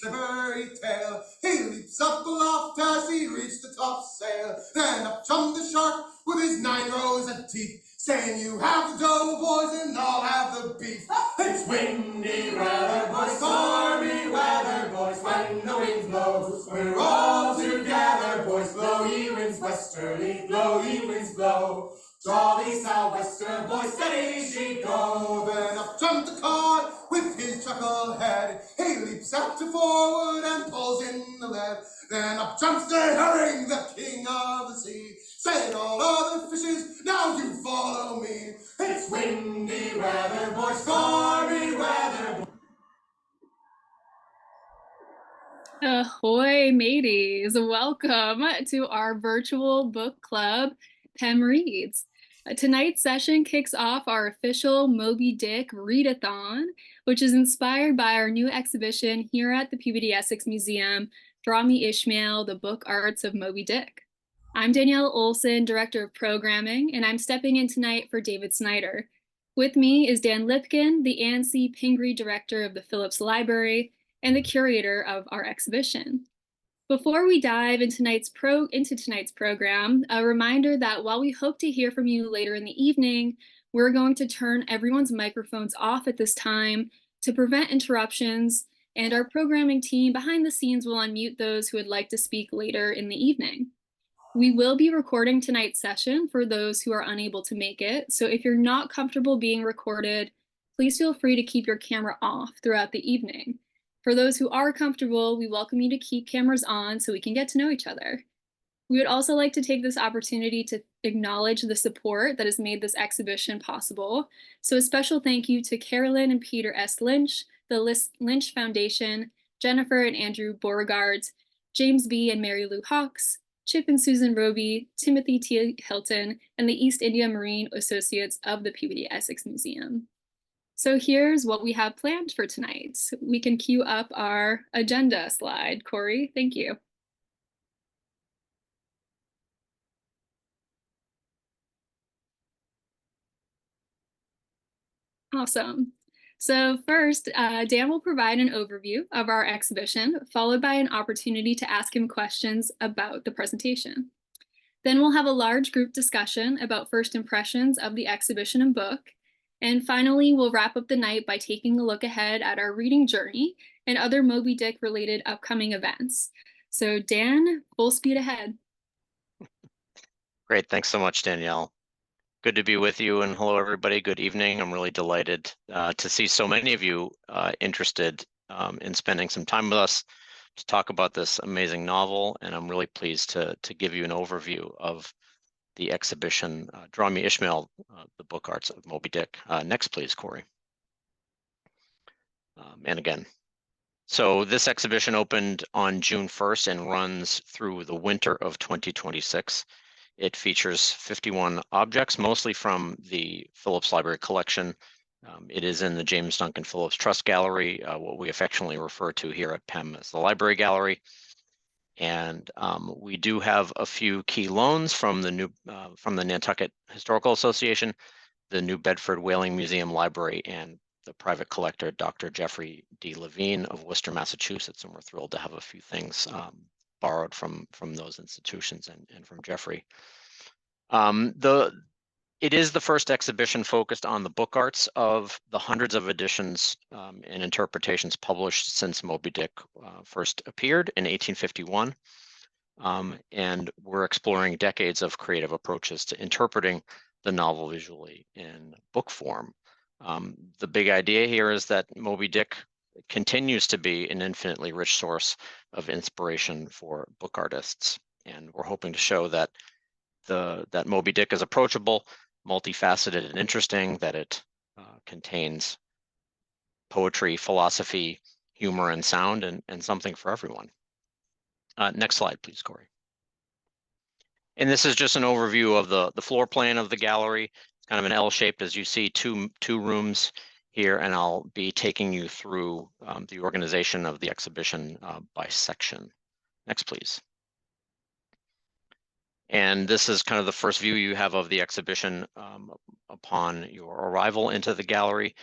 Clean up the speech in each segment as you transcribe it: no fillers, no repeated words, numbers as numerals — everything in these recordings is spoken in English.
slippery tail. He leaps up aloft as he reached the topsail. Then up jumped the shark with his 9 rows of teeth, saying, "You have the dough, boys, and I'll have the beef." It's windy weather, boys, stormy weather, boys, when the wind blows. We're all together, boys, blow ye winds westerly, blow ye winds blow. Jolly sou'wester, boys, steady she go. Then up jumped the cod with his chuckle head. He leaps out to forward and pulls in the lead. Then up jumps the herring, the king of the sea, saying, "All other fishes, now you follow me." It's windy weather, boys, stormy weather. Ahoy, mateys! Welcome to our virtual book club, PEM Reads. Tonight's session kicks off our official Moby-Dick Read-A-Thon, which is inspired by our new exhibition here at the Peabody Essex Museum, Draw Me Ishmael, the Book Arts of Moby-Dick. I'm Danielle Olson, Director of Programming, and I'm stepping in tonight for David Snyder. With me is Dan Lipkin, the Anne C. Pingree Director of the Phillips Library and the curator of our exhibition. Before we dive into tonight's program, a reminder that while we hope to hear from you later in the evening, we're going to turn everyone's microphones off at this time to prevent interruptions, and our programming team behind the scenes will unmute those who would like to speak later in the evening. We will be recording tonight's session for those who are unable to make it, so if you're not comfortable being recorded, please feel free to keep your camera off throughout the evening. For those who are comfortable, we welcome you to keep cameras on so we can get to know each other. We would also like to take this opportunity to acknowledge the support that has made this exhibition possible. So a special thank you to Carolyn and Peter S. Lynch, the Lynch Foundation, Jennifer and Andrew Beauregard, James B. and Mary Lou Hawks, Chip and Susan Roby, Timothy T. Hilton, and the East India Marine Associates of the Peabody Essex Museum. So here's what we have planned for tonight. We can cue up our agenda slide. Corey, thank you. Awesome. So first, Dan will provide an overview of our exhibition, followed by an opportunity to ask him questions about the presentation. Then we'll have a large group discussion about first impressions of the exhibition and book. And finally, we'll wrap up the night by taking a look ahead at our reading journey and other Moby-Dick related upcoming events. So Dan, full speed ahead. Great, thanks so much, Danielle. Good to be with you, and hello everybody, good evening. I'm really delighted to see so many of you interested in spending some time with us to talk about this amazing novel, and I'm really pleased to give you an overview of the exhibition, Draw Me Ishmael, the Book Arts of Moby-Dick. Next, please, Corey. And again. So this exhibition opened on June 1st and runs through the winter of 2026. It features 51 objects, mostly from the Phillips Library collection. It is in the James Duncan Phillips Trust Gallery, what we affectionately refer to here at PEM as the Library Gallery. And we do have a few key loans from the Nantucket Historical Association, the New Bedford Whaling Museum Library, and the private collector, Dr. Jeffrey D. Levine of Worcester, Massachusetts. And we're thrilled to have a few things borrowed from those institutions and from Jeffrey. It is the first exhibition focused on the book arts of the hundreds of editions and interpretations published since Moby-Dick first appeared in 1851. And we're exploring decades of creative approaches to interpreting the novel visually in book form. The big idea here is that Moby-Dick continues to be an infinitely rich source of inspiration for book artists. And we're hoping to show that that Moby-Dick is approachable, multifaceted and interesting, that it contains poetry, philosophy, humor, and sound, and something for everyone. Next slide, please, Corey. And this is just an overview of the floor plan of the gallery. It's kind of an L-shaped, as you see, two rooms here, and I'll be taking you through the organization of the exhibition by section. Next, please. And this is kind of the first view you have of the exhibition upon your arrival into the gallery.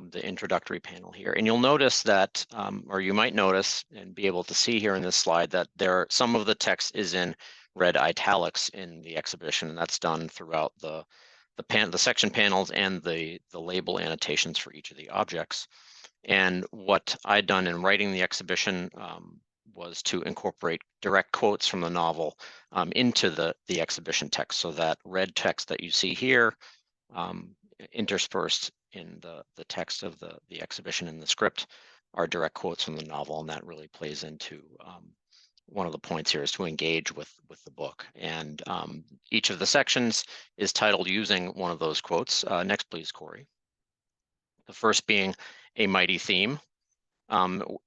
the introductory panel here. And you'll notice that, or you might notice and be able to see here in this slide that some of the text is in red italics in the exhibition, and that's done throughout the section panels and the label annotations for each of the objects. And what I'd done in writing the exhibition was to incorporate direct quotes from the novel into the exhibition text, so that red text that you see here interspersed in the text of the exhibition in the script are direct quotes from the novel, and that really plays into one of the points here is to engage with the book. And each of the sections is titled using one of those quotes. Next, please, Corey. The first being A Mighty Theme,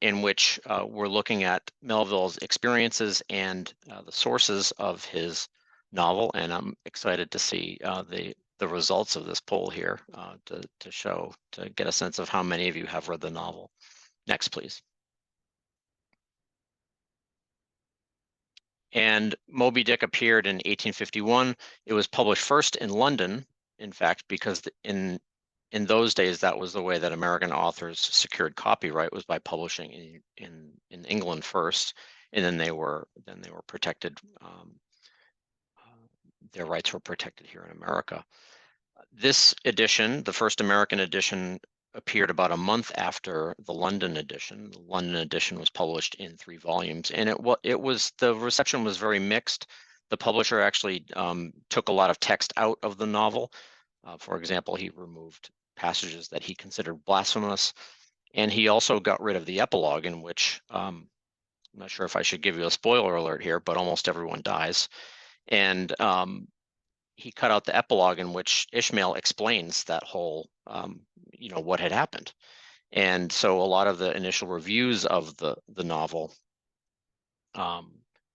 in which we're looking at Melville's experiences and the sources of his novel. And I'm excited to see the results of this poll here to get a sense of how many of you have read the novel. Next, please. And Moby-Dick appeared in 1851. It was published first in London, in fact, because in those days, that was the way that American authors secured copyright, was by publishing in England first, and then they were protected. Their rights were protected here in America. This edition, the first American edition, appeared about a month after the London edition. The London edition was published in 3 volumes, and the reception was very mixed. The publisher actually took a lot of text out of the novel. For example, he removed passages that he considered blasphemous, and he also got rid of the epilogue, in which I'm not sure if I should give you a spoiler alert here, but almost everyone dies. And he cut out the epilogue, in which Ishmael explains that whole, what had happened. And so a lot of the initial reviews of the novel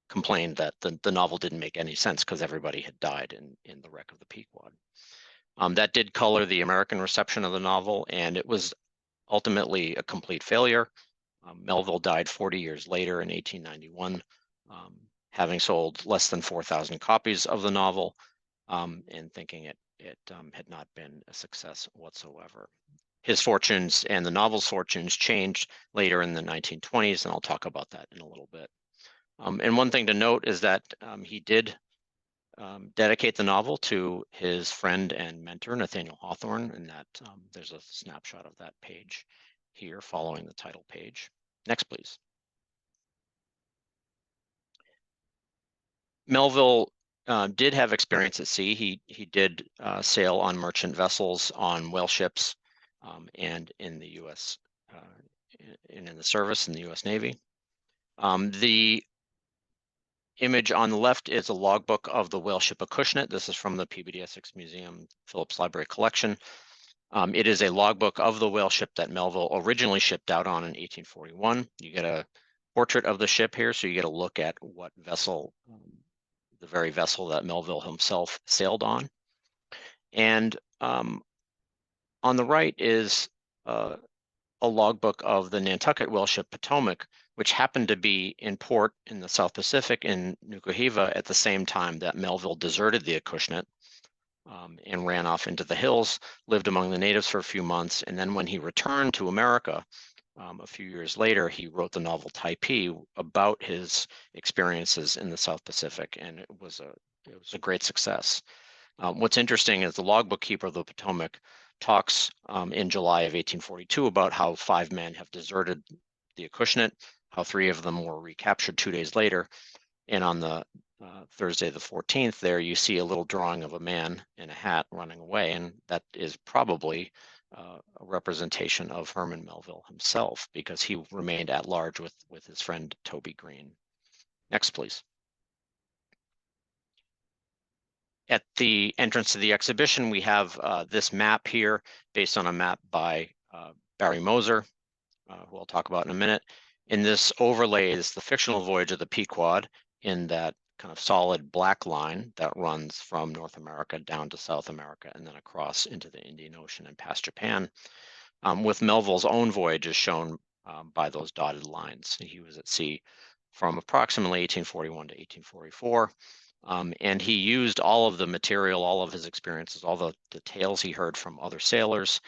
complained that the novel didn't make any sense because everybody had died in the wreck of the Pequod. That did color the American reception of the novel, and it was ultimately a complete failure. Melville died 40 years later in 1891, having sold less than 4,000 copies of the novel, and thinking it had not been a success whatsoever. His fortunes and the novel's fortunes changed later in the 1920s, and I'll talk about that in a little bit. And one thing to note is that he did dedicate the novel to his friend and mentor, Nathaniel Hawthorne, and that there's a snapshot of that page here following the title page. Next, please. Melville did have experience at sea. He did sail on merchant vessels, on whale ships, and in the U.S. And in the service in the U.S. Navy. The image on the left is a logbook of the whale ship Acushnet. This is from the PBD Essex Museum Phillips Library collection. It is a logbook of the whale ship that Melville originally shipped out on in 1841. You get a portrait of the ship here, so you get a look at what vessel, the very vessel that Melville himself sailed on. And on the right is a logbook of the Nantucket whale ship Potomac, which happened to be in port in the South Pacific in Nukuhiva at the same time that Melville deserted the Acushnet and ran off into the hills, lived among the natives for a few months, and then when he returned to America a few years later, he wrote the novel Typee about his experiences in the South Pacific, and it was a great success. What's interesting is the logbook keeper of the Potomac talks in July of 1842 about how 5 men have deserted the Acushnet, how 3 of them were recaptured 2 days later. And on the Thursday the 14th there, you see a little drawing of a man in a hat running away, and that is probably a representation of Herman Melville himself, because he remained at large with his friend Toby Green. Next, please. At the entrance to the exhibition, we have this map here, based on a map by Barry Moser, who I'll talk about in a minute. And this overlay is the fictional voyage of the Pequod in that kind of solid black line that runs from North America down to South America and then across into the Indian Ocean and past Japan, with Melville's own voyages shown by those dotted lines. He was at sea from approximately 1841 to 1844. And he used all of the material, all of his experiences, all the tales he heard from other sailors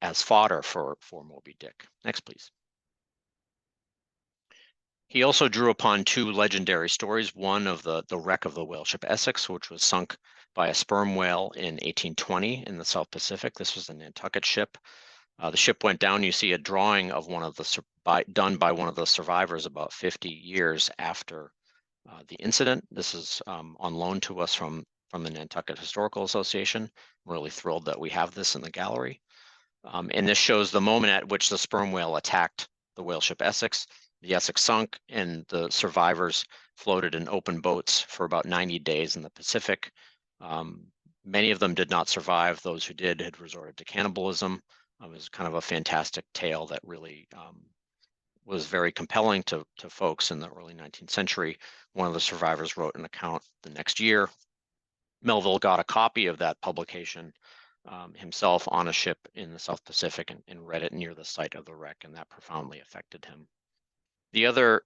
as fodder for Moby-Dick. Next, please. He also drew upon two legendary stories, one of the wreck of the whale ship Essex, which was sunk by a sperm whale in 1820 in the South Pacific. This was a Nantucket ship. The ship went down. You see a drawing of one of the done by one of the survivors about 50 years after the incident. This is on loan to us from the Nantucket Historical Association. I'm really thrilled that we have this in the gallery. And this shows the moment at which the sperm whale attacked the whale ship Essex. The Essex sunk, and the survivors floated in open boats for about 90 days in the Pacific. Many of them did not survive. Those who did had resorted to cannibalism. It was kind of a fantastic tale that really was very compelling to folks in the early 19th century. One of the survivors wrote an account the next year. Melville got a copy of that publication himself on a ship in the South Pacific and read it near the site of the wreck, and that profoundly affected him. The other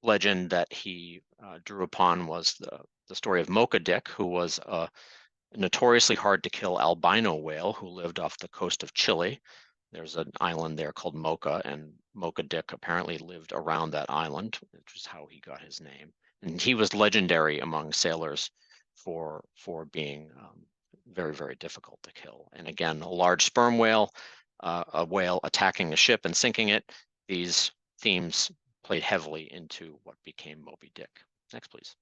legend that he drew upon was the story of Moby-Dick, who was a notoriously hard to kill albino whale who lived off the coast of Chile. There's an island there called Mocha, and Moby-Dick apparently lived around that island, which is how he got his name. And he was legendary among sailors for being very, very difficult to kill. And again, a large sperm whale, a whale attacking a ship and sinking it. These themes played heavily into what became Moby-Dick. Next, please.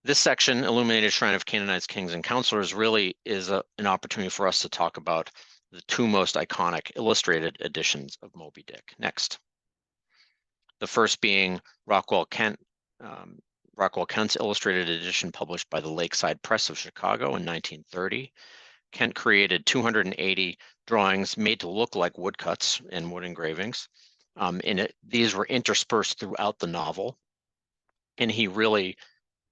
This section, Illuminated Shrine of Canonized Kings and Counselors, really is an opportunity for us to talk about the two most iconic illustrated editions of Moby-Dick. Next. The first being Rockwell Kent's illustrated edition published by the Lakeside Press of Chicago in 1930. Kent created 280 drawings made to look like woodcuts and wood engravings. These were interspersed throughout the novel. And he really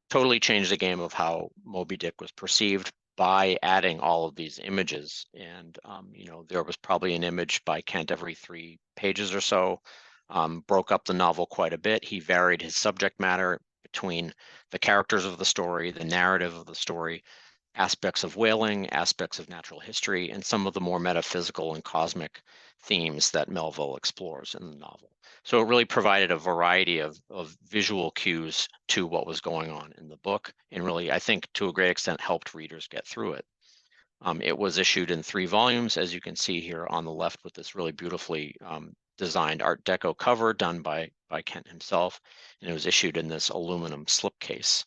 totally changed the game of how Moby-Dick was perceived by adding all of these images. And, there was probably an image by Kent every 3 pages or so, broke up the novel quite a bit. He varied his subject matter between the characters of the story, the narrative of the story, aspects of whaling, aspects of natural history, and some of the more metaphysical and cosmic themes that Melville explores in the novel. So it really provided a variety of visual cues to what was going on in the book, and really, I think, to a great extent, helped readers get through it. It was issued in 3 volumes, as you can see here on the left, with this really beautifully designed Art Deco cover done by Kent himself, and it was issued in this aluminum slipcase.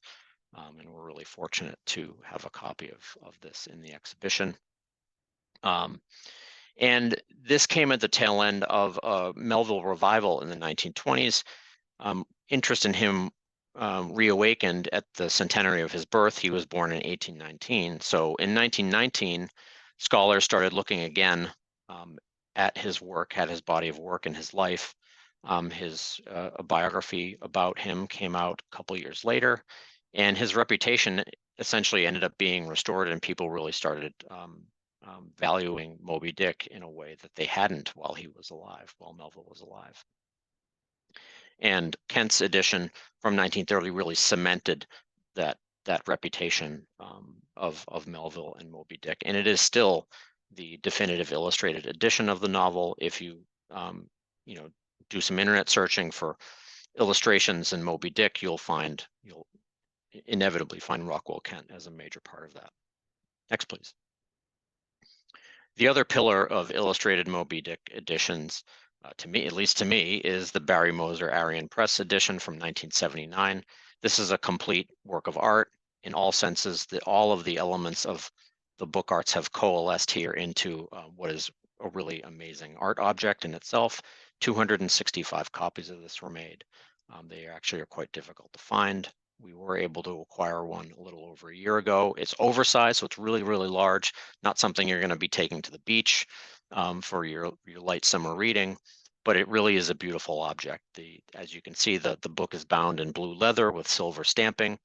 And we're really fortunate to have a copy of this in the exhibition. And this came at the tail end of a Melville revival in the 1920s. Interest in him reawakened at the centenary of his birth. He was born in 1819. So in 1919, scholars started looking again at his work, at his body of work and his life. A biography about him came out a couple years later, and his reputation essentially ended up being restored, and people really started valuing Moby-Dick in a way that they hadn't while Melville was alive. And Kent's edition from 1930 really cemented that reputation of Melville and Moby-Dick, and it is still the definitive illustrated edition of the novel. If you do some internet searching for illustrations in Moby-Dick, you'll inevitably find Rockwell Kent as a major part of that. Next, please. The other pillar of illustrated Moby-Dick editions, at least to me, is the Barry Moser Arion Press edition from 1979. This is a complete work of art in all senses. All of the elements of the book arts have coalesced here into what is a really amazing art object in itself. 265 copies of this were made. They actually are quite difficult to find. We were able to acquire one a little over a year ago. It's oversized, so it's really, really large, not something you're going to be taking to the beach for your light summer reading, but it really is a beautiful object. As you can see, the book is bound in blue leather with silver stamping.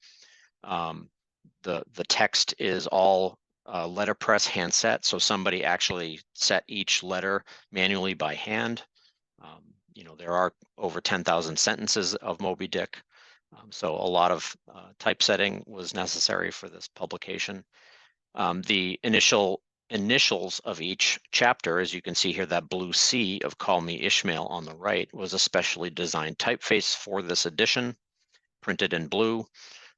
The text is all letterpress hand set, so somebody actually set each letter manually by hand. There are over 10,000 sentences of Moby-Dick. So a lot of typesetting was necessary for this publication. The initial initials of each chapter, as you can see here, that blue C of Call Me Ishmael on the right was a specially designed typeface for this edition, printed in blue.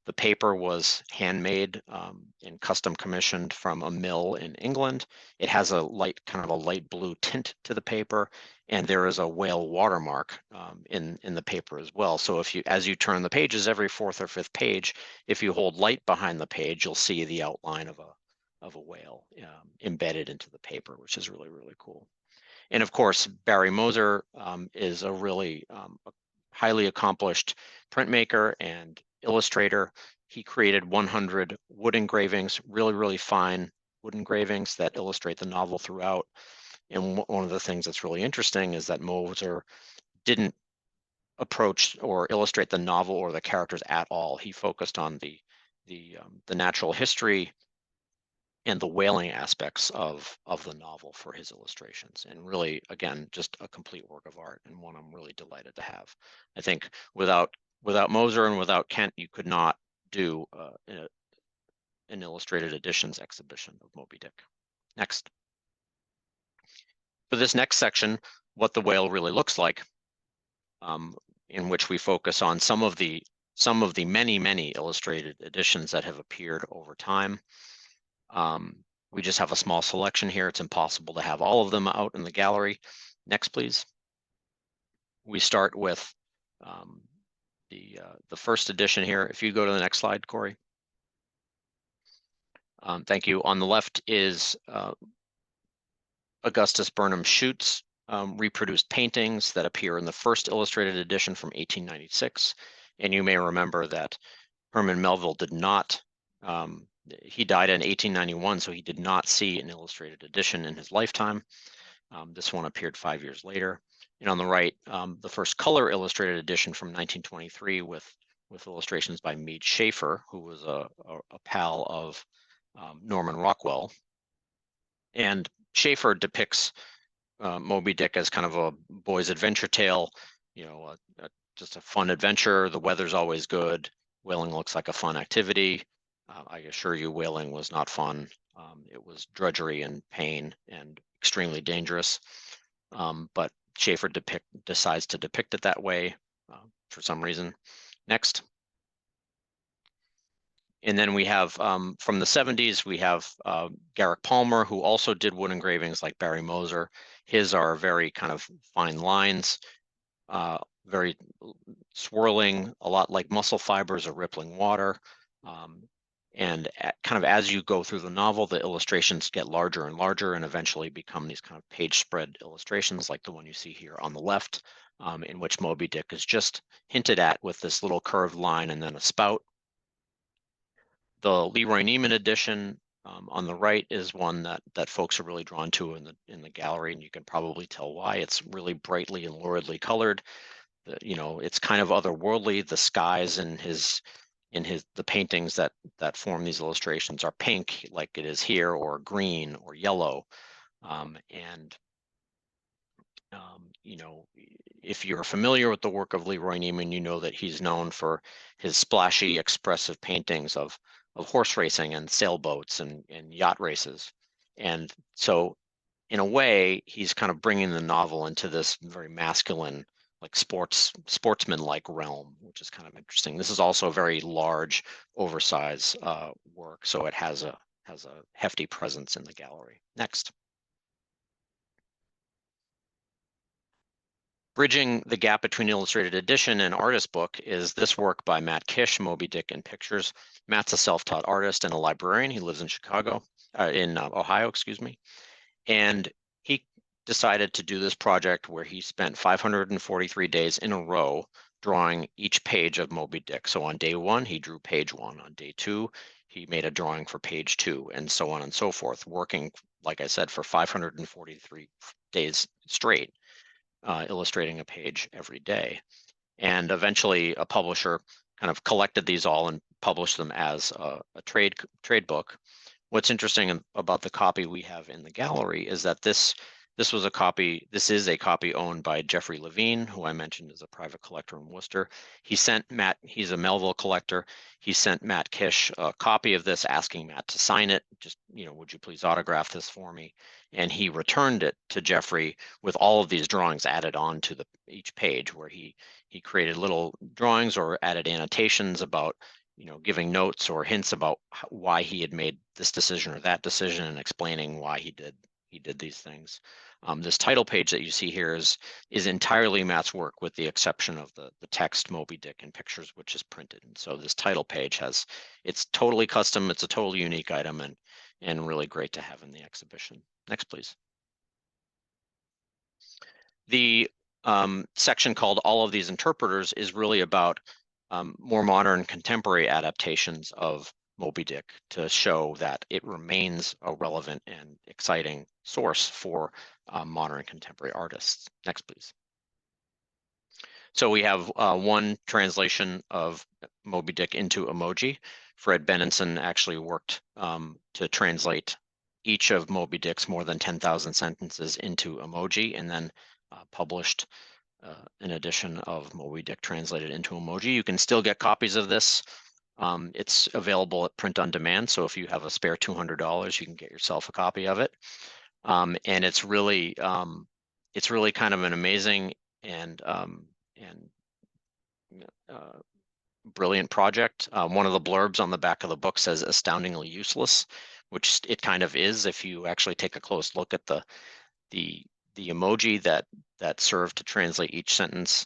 The paper was handmade and custom commissioned from a mill in England. It has a kind of a light blue tint to the paper, and there is a whale watermark in the paper as well. So as you turn the pages every fourth or fifth page, if you hold light behind the page, you'll see the outline of a whale embedded into the paper, which is really, really cool. And of course, Barry Moser is a really highly accomplished printmaker and illustrator. He created 100 wood engravings, really, really fine wood engravings that illustrate the novel throughout. And one of the things that's really interesting is that Moser didn't approach or illustrate the novel or the characters at all. He focused on the natural history and the whaling aspects of the novel for his illustrations. And really, again, just a complete work of art, and one I'm really delighted to have. I think without Moser and without Kent, you could not do an illustrated editions exhibition of Moby-Dick. Next. For this next section, what the whale really looks like, in which we focus on some of the many, many illustrated editions that have appeared over time. We just have a small selection here. It's impossible to have all of them out in the gallery. Next, please. We start with the first edition here. If you go to the next slide, Corey. Thank you. On the left is Augustus Burnham Schute's reproduced paintings that appear in the first illustrated edition from 1896. And you may remember that Herman Melville did not he died in 1891, so he did not see an illustrated edition in his lifetime. This one appeared 5 years later. And on the right, the first color illustrated edition from 1923 with illustrations by Meade Schaefer, who was a pal of Norman Rockwell. And Schaefer depicts Moby-Dick as kind of a boy's adventure tale, just a fun adventure. The weather's always good. Whaling looks like a fun activity. I assure you, whaling was not fun. It was drudgery and pain and extremely dangerous. But Schaefer decides to depict it that way for some reason. Next. And then we have, from the 70s, we have Garrick Palmer, who also did wood engravings like Barry Moser. His are very kind of fine lines, very swirling, a lot like muscle fibers or rippling water. And kind of as you go through the novel, the illustrations get larger and larger and eventually become these kind of page spread illustrations like the one you see here on the left, in which Moby Dick is just hinted at with this little curved line and then a spout. The Leroy Neiman edition on the right is one that folks are really drawn to in the gallery, and you can probably tell why. It's really brightly and luridly colored. It's kind of otherworldly. The skies in the paintings that form these illustrations are pink, like it is here, or green or yellow. If you're familiar with the work of Leroy Neiman, you know that he's known for his splashy, expressive paintings of horse racing and sailboats and yacht races. And so in a way, he's kind of bringing the novel into this very masculine, like sportsman-like realm, which is kind of interesting. This is also a very large, oversized work, so it has a hefty presence in the gallery. Next. Bridging the gap between illustrated edition and artist book is this work by Matt Kish, Moby Dick in Pictures. Matt's a self-taught artist and a librarian. He lives in Ohio, excuse me. And he decided to do this project where he spent 543 days in a row drawing each page of Moby Dick. So on day 1, he drew page 1. On day 2, he made a drawing for page 2, and so on and so forth, working, like I said, for 543 days straight, illustrating a page every day. And eventually a publisher kind of collected these all and published them as a trade book. What's interesting about the copy we have in the gallery is that this This was a copy. This is a copy owned by Jeffrey Levine, who I mentioned is a private collector in Worcester. He sent Matt. He's a Melville collector. He sent Matt Kish a copy of this, asking Matt to sign it. Just, would you please autograph this for me? And he returned it to Jeffrey with all of these drawings added on to each page, where he created little drawings or added annotations about, giving notes or hints about why he had made this decision or that decision, and explaining why he did these things. This title page that you see here is entirely Matt's work, with the exception of the text Moby-Dick and pictures, which is printed. And so this title page it's totally custom. It's a totally unique item, and really great to have in the exhibition. Next, please. The section called All of These Interpreters is really about more modern contemporary adaptations of Moby-Dick, to show that it remains a relevant and exciting source for modern contemporary artists. Next, please. So we have one translation of Moby-Dick into emoji. Fred Benenson actually worked to translate each of Moby-Dick's more than 10,000 sentences into emoji, and then published an edition of Moby-Dick translated into emoji. You can still get copies of this. It's available at print on demand, so if you have a spare $200, you can get yourself a copy of it. And it's really kind of an amazing and brilliant project. One of the blurbs on the back of the book says "astoundingly useless," which it kind of is if you actually take a close look at the emoji that serve to translate each sentence.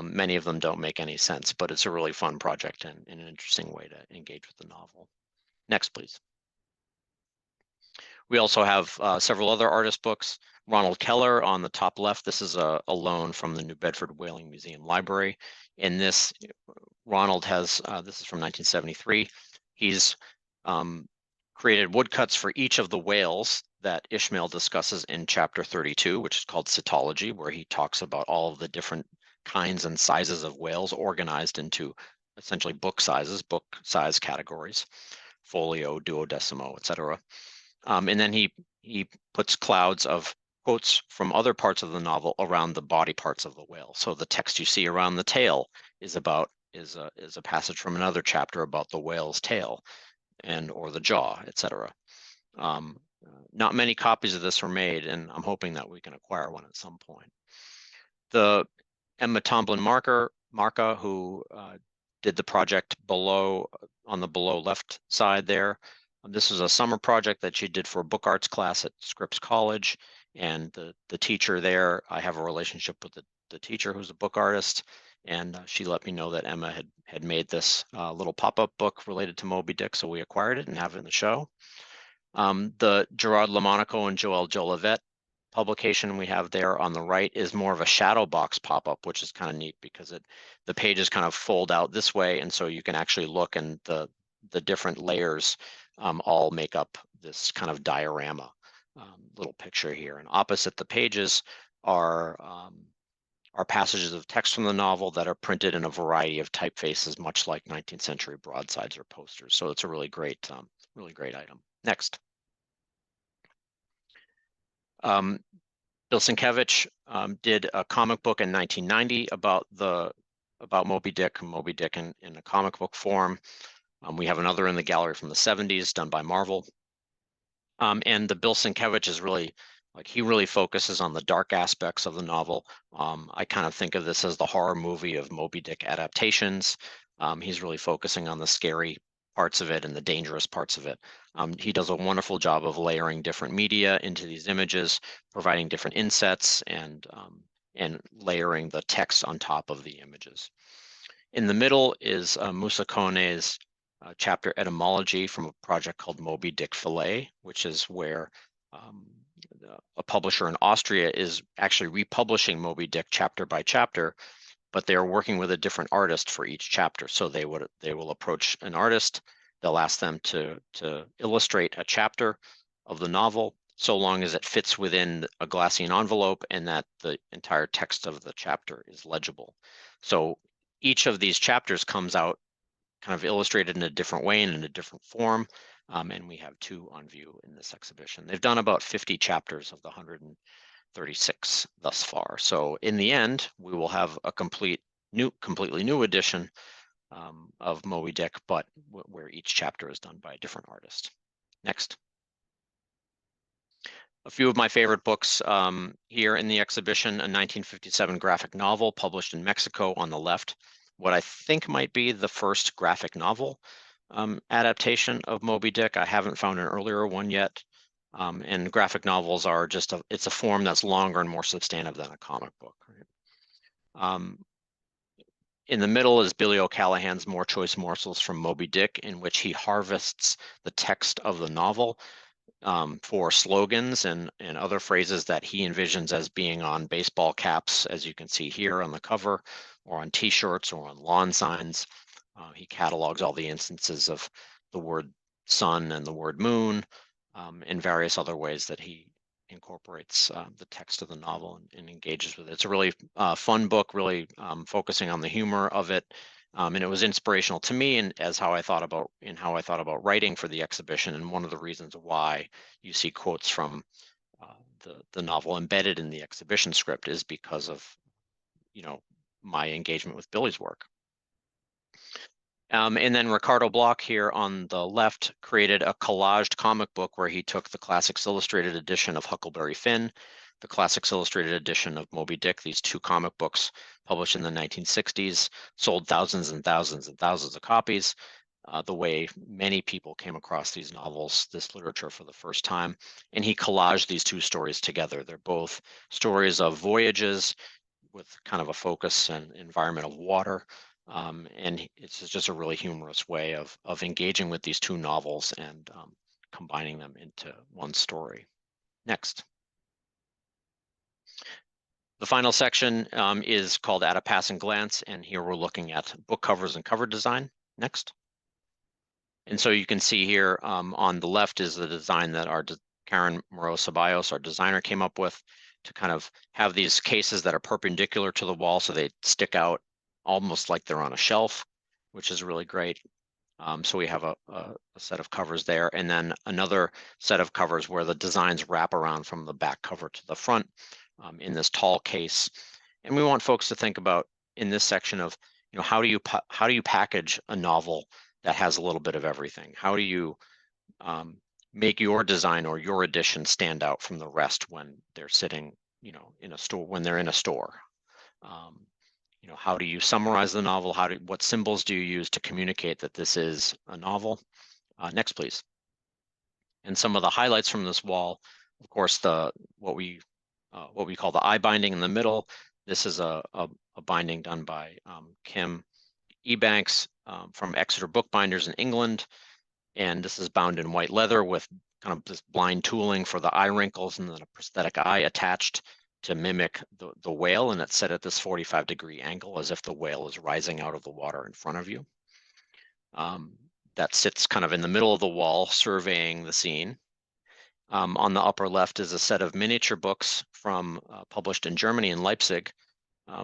Many of them don't make any sense, but it's a really fun project and an interesting way to engage with the novel. Next, please. We also have several other artist books. Ronald Keller on the top left. This is a loan from the New Bedford Whaling Museum Library. In this, Ronald has, this is from 1973. He's created woodcuts for each of the whales that Ishmael discusses in chapter 32, which is called Cetology, where he talks about all of the different kinds and sizes of whales organized into essentially book size categories: folio, duodecimo, etc. And then he puts clouds of quotes from other parts of the novel around the body parts of the whale. So the text you see around the tail is a passage from another chapter about the whale's tail, or the jaw, etc. Not many copies of this were made, and I'm hoping that we can acquire one at some point. The Emma Tomlin Marca, who did the project on the below left side there. This was a summer project that she did for a book arts class at Scripps College, and the teacher there, I have a relationship with the teacher, who's a book artist, and she let me know that Emma had made this little pop-up book related to Moby-Dick, so we acquired it and have it in the show. The Gerard Lamonaco and Joël Jolivet publication we have there on the right is more of a shadow box pop-up, which is kind of neat because the pages kind of fold out this way, and so you can actually look, and the different layers all make up this kind of diorama little picture here. And opposite the pages are passages of text from the novel that are printed in a variety of typefaces, much like 19th century broadsides or posters. So it's a really great item. Next. Bill Sienkiewicz did a comic book in 1990 about Moby-Dick in a comic book form. We have another in the gallery from the 70s done by Marvel. And the Bill Sienkiewicz is really, he really focuses on the dark aspects of the novel. I kind of think of this as the horror movie of Moby-Dick adaptations. He's really focusing on the scary parts of it and the dangerous parts of it. He does a wonderful job of layering different media into these images, providing different insets, and layering the text on top of the images. In the middle is Musa Kone's chapter Etymology from a project called Moby-Dick Fillet, which is where a publisher in Austria is actually republishing Moby-Dick chapter by chapter, but they are working with a different artist for each chapter. So they will approach an artist, they'll ask them to illustrate a chapter of the novel, so long as it fits within a glassine envelope and that the entire text of the chapter is legible. So each of these chapters comes out kind of illustrated in a different way and in a different form, and we have 2 on view in this exhibition. They've done about 50 chapters of the 36 thus far. So in the end, we will have a completely new edition of Moby-Dick, but where each chapter is done by a different artist. Next. A few of my favorite books here in the exhibition: a 1957 graphic novel published in Mexico on the left, what I think might be the first graphic novel adaptation of Moby-Dick. I haven't found an earlier one yet. And graphic novels are just it's a form that's longer and more substantive than a comic book. Right? In the middle is Billy O'Callahan's More Choice Morsels from Moby-Dick, in which he harvests the text of the novel for slogans and other phrases that he envisions as being on baseball caps, as you can see here on the cover, or on t-shirts or on lawn signs. He catalogs all the instances of the word sun and the word moon, and various other ways that he incorporates the text of the novel and engages with it. It's a really fun book, really focusing on the humor of it. And it was inspirational to me and how I thought about writing for the exhibition. And one of the reasons why you see quotes from the novel embedded in the exhibition script is because of, my engagement with Billy's work. And then Ricardo Bloch here on the left created a collaged comic book where he took the Classics Illustrated edition of Huckleberry Finn, the Classics Illustrated edition of Moby Dick, these two comic books published in the 1960s, sold thousands and thousands and thousands of copies, the way many people came across these novels, this literature for the first time. And he collaged these two stories together. They're both stories of voyages with kind of a focus and environment of water. And it's just a really humorous way of engaging with these two novels and combining them into one story. Next. The final section is called At a Passing Glance, and here we're looking at book covers and cover design. Next. And so you can see here on the left is the design that our Karen Moreau-Ceballos, our designer, came up with to kind of have these cases that are perpendicular to the wall so they stick out almost like they're on a shelf, which is really great. So we have a set of covers there, and then another set of covers where the designs wrap around from the back cover to the front in this tall case. And we want folks to think about in this section of, how do you package a novel that has a little bit of everything? How do you make your design or your edition stand out from the rest when they're sitting, in a store, when they're in a store? How do you summarize the novel? What symbols do you use to communicate that this is a novel? Next, please. And some of the highlights from this wall, of course, what we call the eye binding in the middle. This is a binding done by Kim Ebanks from Exeter Bookbinders in England. And this is bound in white leather with kind of this blind tooling for the eye wrinkles and then a prosthetic eye attached to mimic the whale, and it's set at this 45-degree angle as if the whale is rising out of the water in front of you. That sits kind of in the middle of the wall, surveying the scene. On the upper left is a set of miniature books published in Germany in Leipzig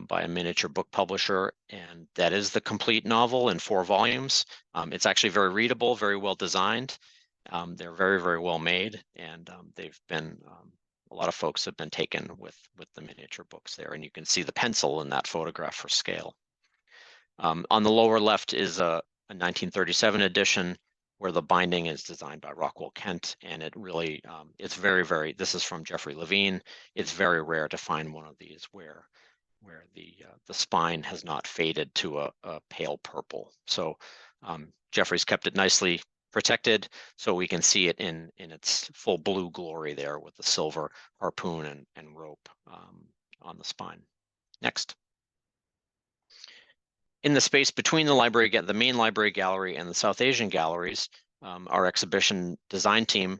by a miniature book publisher, and that is the complete novel in 4 volumes. It's actually very readable, very well designed. They're very, very well made, and they've been a lot of folks have been taken with the miniature books there, and you can see the pencil in that photograph for scale. On the lower left is a 1937 edition where the binding is designed by Rockwell Kent, and it really, it's very, very, this is from Jeffrey Levine. It's very rare to find one of these where the spine has not faded to a pale purple. So Jeffrey's kept it nicely protected so we can see it in its full blue glory there with the silver harpoon and rope on the spine. Next. In the space between the main library gallery and the South Asian galleries, our exhibition design team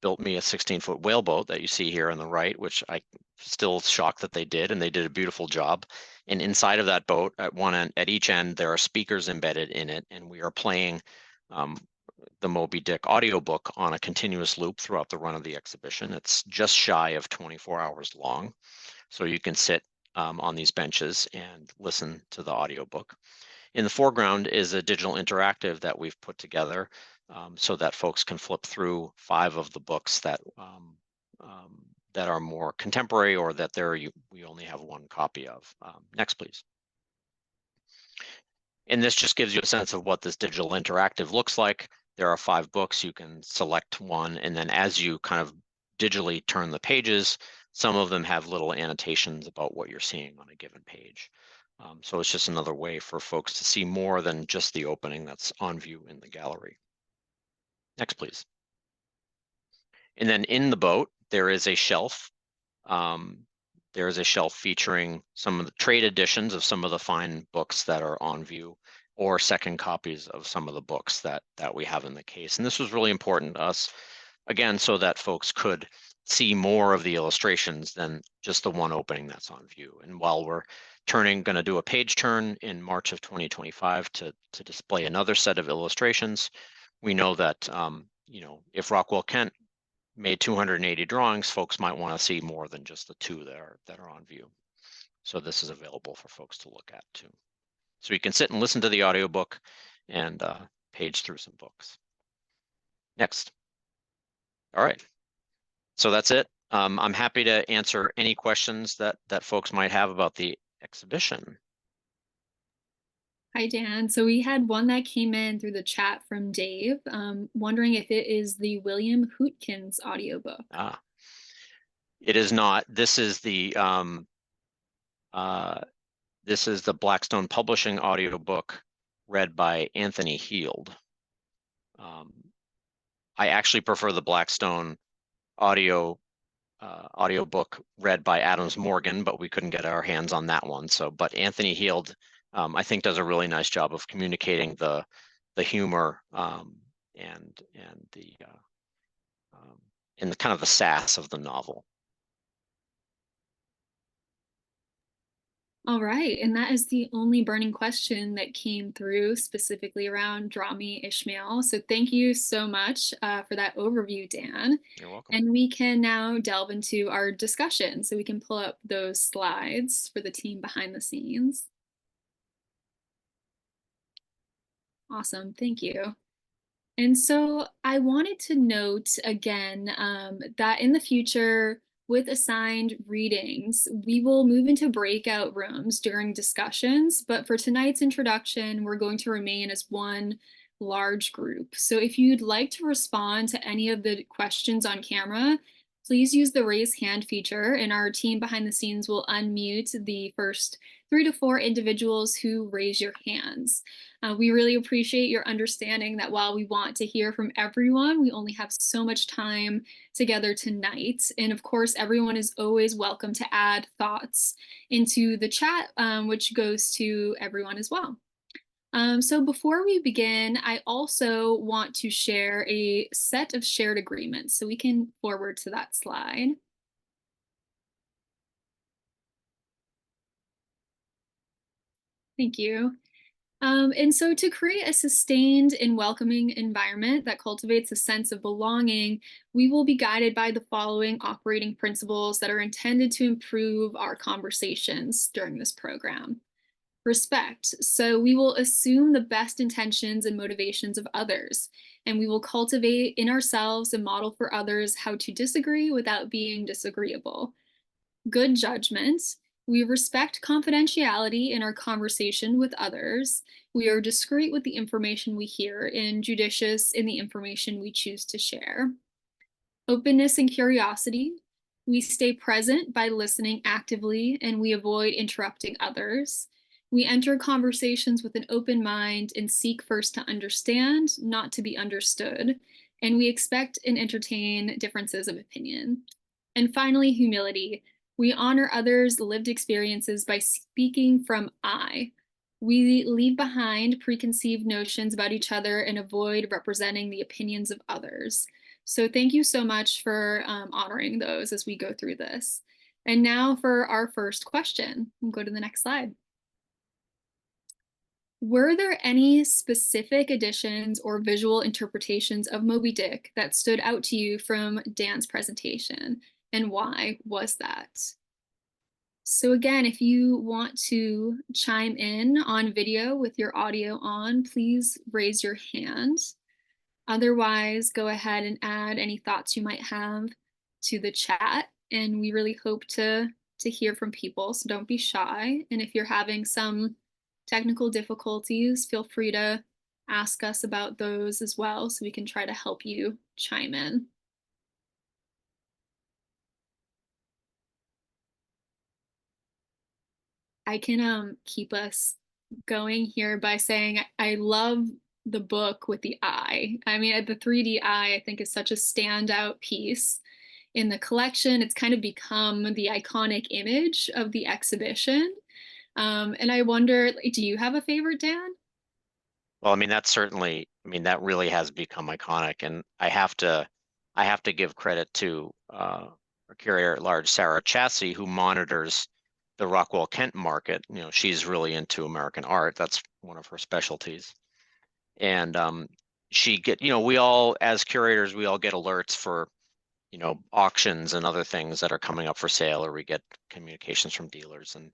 built me a 16-foot whaleboat that you see here on the right, which I still shocked that they did, and they did a beautiful job. And inside of that boat, at each end, there are speakers embedded in it, and we are playing the Moby-Dick audiobook on a continuous loop throughout the run of the exhibition. It's just shy of 24 hours long, so you can sit on these benches and listen to the audiobook. In the foreground is a digital interactive that we've put together so that folks can flip through 5 of the books that that are more contemporary or that we only have one copy of. Next, please. And this just gives you a sense of what this digital interactive looks like. There are 5 books. You can select one, and then as you kind of digitally turn the pages, some of them have little annotations about what you're seeing on a given page. So it's just another way for folks to see more than just the opening that's on view in the gallery. Next, please. And then in the boat, there is a shelf. There is a shelf featuring some of the trade editions of some of the fine books that are on view, or second copies of some of the books that we have in the case. And this was really important to us, again, so that folks could see more of the illustrations than just the one opening that's on view. And while we're going to do a page turn in March of 2025 to display another set of illustrations, we know that if Rockwell Kent made 280 drawings, folks might want to see more than just the 2 that are on view. So this is available for folks to look at too. So you can sit and listen to the audiobook and page through some books. Next. All right. So that's it. I'm happy to answer any questions that folks might have about the exhibition. Hi, Dan. So we had one that came in through the chat from Dave, wondering if it is the William Hootkins audiobook. It is not. This is the Blackstone Publishing audiobook read by Anthony Heald. I actually prefer the Blackstone audiobook read by Adams Morgan, but we couldn't get our hands on that one. But Anthony Heald, I think, does a really nice job of communicating the humor and the kind of the sass of the novel. All right, and that is the only burning question that came through specifically around Draw Me Ishmael. So thank you so much for that overview, Dan. You're welcome. And we can now delve into our discussion. So we can pull up those slides for the team behind the scenes. Awesome, thank you. And so I wanted to note again that in the future, with assigned readings, we will move into breakout rooms during discussions, but for tonight's introduction, we're going to remain as one large group. So if you'd like to respond to any of the questions on camera, please use the raise hand feature, and our team behind the scenes will unmute the first 3 to 4 individuals who raise your hands. We really appreciate your understanding that while we want to hear from everyone, we only have so much time together tonight. And of course, everyone is always welcome to add thoughts into the chat, which goes to everyone as well. So before we begin, I also want to share a set of shared agreements. So we can forward to that slide. Thank you. And so to create a sustained and welcoming environment that cultivates a sense of belonging, we will be guided by the following operating principles that are intended to improve our conversations during this program. Respect. So we will assume the best intentions and motivations of others, and we will cultivate in ourselves and model for others how to disagree without being disagreeable. Good judgment. We respect confidentiality in our conversation with others. We are discreet with the information we hear and judicious in the information we choose to share. Openness and curiosity. We stay present by listening actively, and we avoid interrupting others. We enter conversations with an open mind and seek first to understand, not to be understood. And we expect and entertain differences of opinion. And finally, humility. We honor others' lived experiences by speaking from I. We leave behind preconceived notions about each other and avoid representing the opinions of others. So thank you so much for honoring those as we go through this. And now for our first question. We'll go to the next slide. Were there any specific additions or visual interpretations of Moby-Dick that stood out to you from Dan's presentation? And why was that? So again, if you want to chime in on video with your audio on, please raise your hand. Otherwise, go ahead and add any thoughts you might have to the chat. and we really hope to hear from people, so don't be shy. And if you're having some technical difficulties, feel free to ask us about those as well, so we can try to help you chime in. I can keep us going here by saying I love the book with the eye. I mean, the 3D eye, I think, is such a standout piece in the collection. It's kind of become the iconic image of the exhibition. And I wonder, do you have a favorite, Dan? Well, I mean, that's certainly, I mean, that really has become iconic, and I have to give credit to our curator at large, Sarah Chassie, who monitors the Rockwell Kent market. You know, she's really into American art. That's one of her specialties. And you know, we all, as curators, we all get alerts for, you know, auctions and other things that are coming up for sale, or we get communications from dealers. And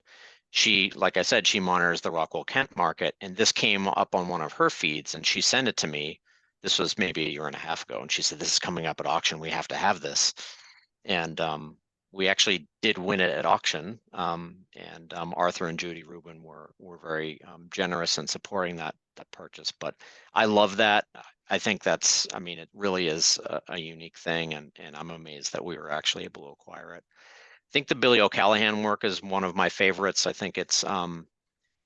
she, like I said, she monitors the Rockwell Kent market, and this came up on one of her feeds, and she sent it to me. This was maybe a year and a half ago, and she said, "This is coming up at auction. We have to have this." And we actually did win it at auction. And Arthur and Judy Rubin were very generous in supporting that purchase. But I love that. I think that's, I mean, it really is a unique thing, and I'm amazed that we were actually able to acquire it. I think the Billy O'Callahan work is one of my favorites. I think it's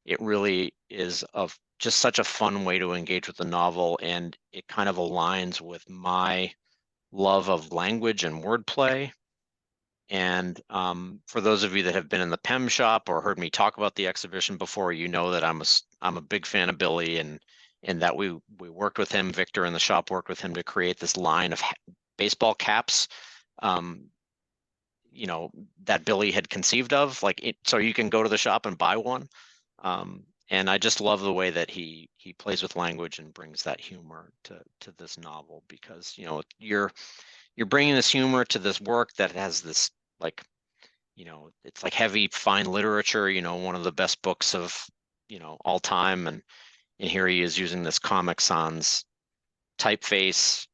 it really is of just such a fun way to engage with the novel, and it kind of aligns with my love of language and wordplay. And for those of you that have been in the PEM shop or heard me talk about the exhibition before, you know that I'm a big fan of Billy, and that we worked with him. Victor in the shop worked with him to create this line of baseball caps, you know, that Billy had conceived of, like so you can go to the shop and buy one. And I just love the way that he plays with language and brings that humor to this novel, because, you know, you're bringing this humor to this work that has this, like, you know, it's like heavy, fine literature, you know, one of the best books of, you know, all time. And here he is using this Comic Sans typeface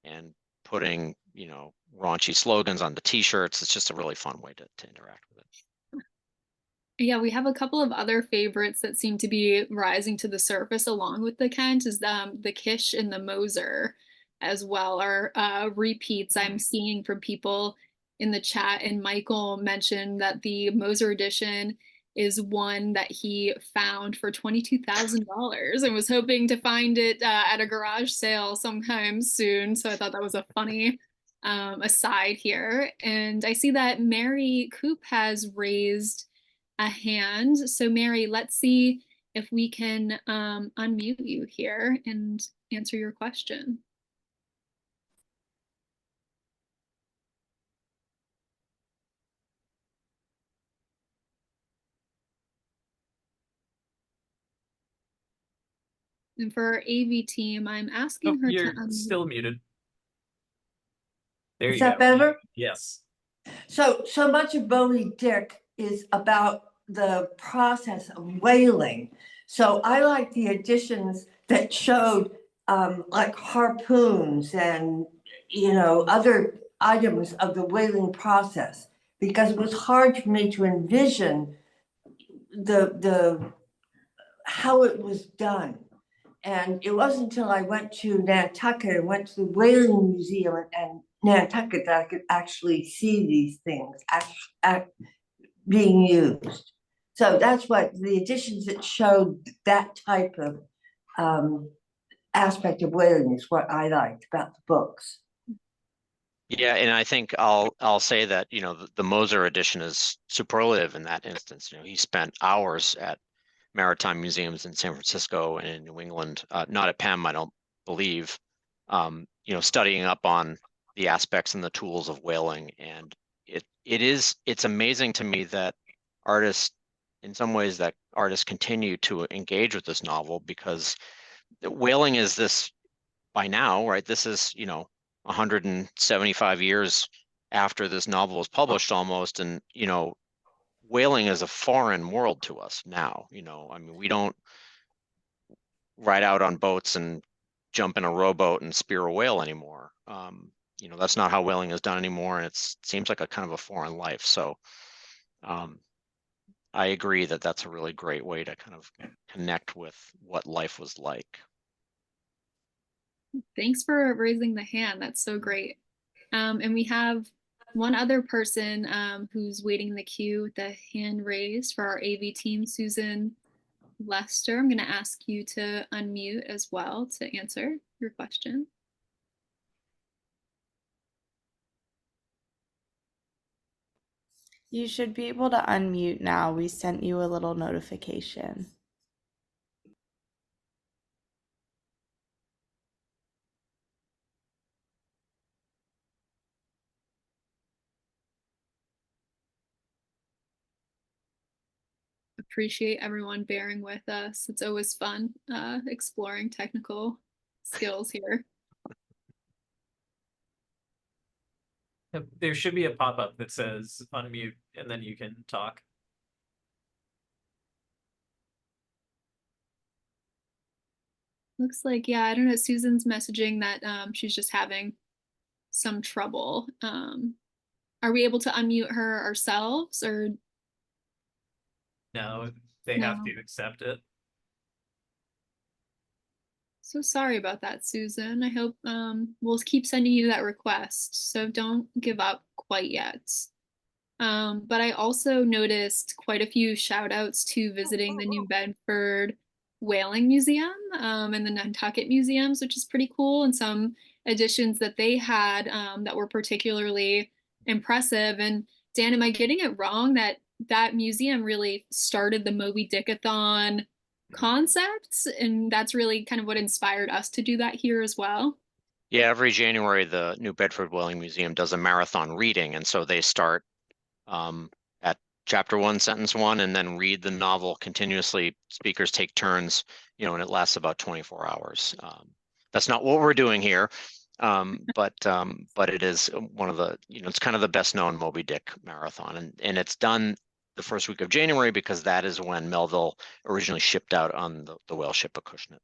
and putting, you know, raunchy slogans on the t-shirts. It's just a really fun way to interact with it. Yeah, we have a couple of other favorites that seem to be rising to the surface along with the Kent, is the Kish and the Moser as well, are repeats I'm seeing from people in the chat. And Michael mentioned that the Moser edition is one that he found for $22,000 and was hoping to find it at a garage sale sometime soon. So I thought that was a funny aside here. And I see that Mary Coop has raised a hand. So Mary, let's see if we can unmute you here and answer your question. And for our AV team, I'm asking her You're to unmute. still muted. There Is you that go. better? Yes. So much of Moby-Dick is about the process of whaling. So I like the additions that showed like harpoons and, you know, other items of the whaling process, because it was hard for me to envision the how it was done. And it wasn't until I went to Nantucket and went to the Whaling Museum and Nantucket that I could actually see these things being used. So that's what the additions that showed that type of aspect of whaling is what I liked about the books. Yeah, and I think I'll say that, you know, the Moser edition is superlative in that instance. You know, he spent hours at maritime museums in San Francisco and in New England, not at PEM, I don't believe, you know, studying up on the aspects and the tools of whaling. And it's amazing to me that artists, in some ways, that artists continue to engage with this novel, because whaling is this, by now, right? This is, you know, 175 years after this novel was published almost. And, you know, whaling is a foreign world to us now. You know, I mean, we don't ride out on boats and jump in a rowboat and spear a whale anymore. you know, that's not how whaling is done anymore, and it seems like a kind of a foreign life. So I agree that that's a really great way to kind of connect with what life was like. Thanks for raising the hand. That's so great. And we have one other person who's waiting in the queue with the hand raised for our AV team, Susan Lester. I'm going to ask you to unmute as well to answer your question. You should be able to unmute now. We sent you a little notification. Appreciate everyone bearing with us. It's always fun exploring technical skills here. There should be a pop-up that says unmute, and then you can talk. Looks like, yeah, I don't know, Susan's messaging that she's just having some trouble. Are we able to unmute her ourselves, or? No, they have to accept it. So sorry about that, Susan. I hope we'll keep sending you that request, so don't give up quite yet. But I also noticed quite a few shout outs to visiting the New Bedford Whaling Museum and the Nantucket Museums, which is pretty cool, and some additions that they had that were particularly impressive. And Dan, am I getting it wrong that that museum really started the Moby-Dick-a-thon concept, and that's really kind of what inspired us to do that here as well? Yeah, every January, the New Bedford Whaling Museum does a marathon reading, and so they start at chapter 1, sentence 1, and then read the novel continuously. Speakers take turns, you know, and it lasts about 24 hours. That's not what we're doing here, but it is one of the, you know, it's kind of the best known Moby-Dick marathon, and it's done the first week of January because that is when Melville originally shipped out on the whale ship Acushnet.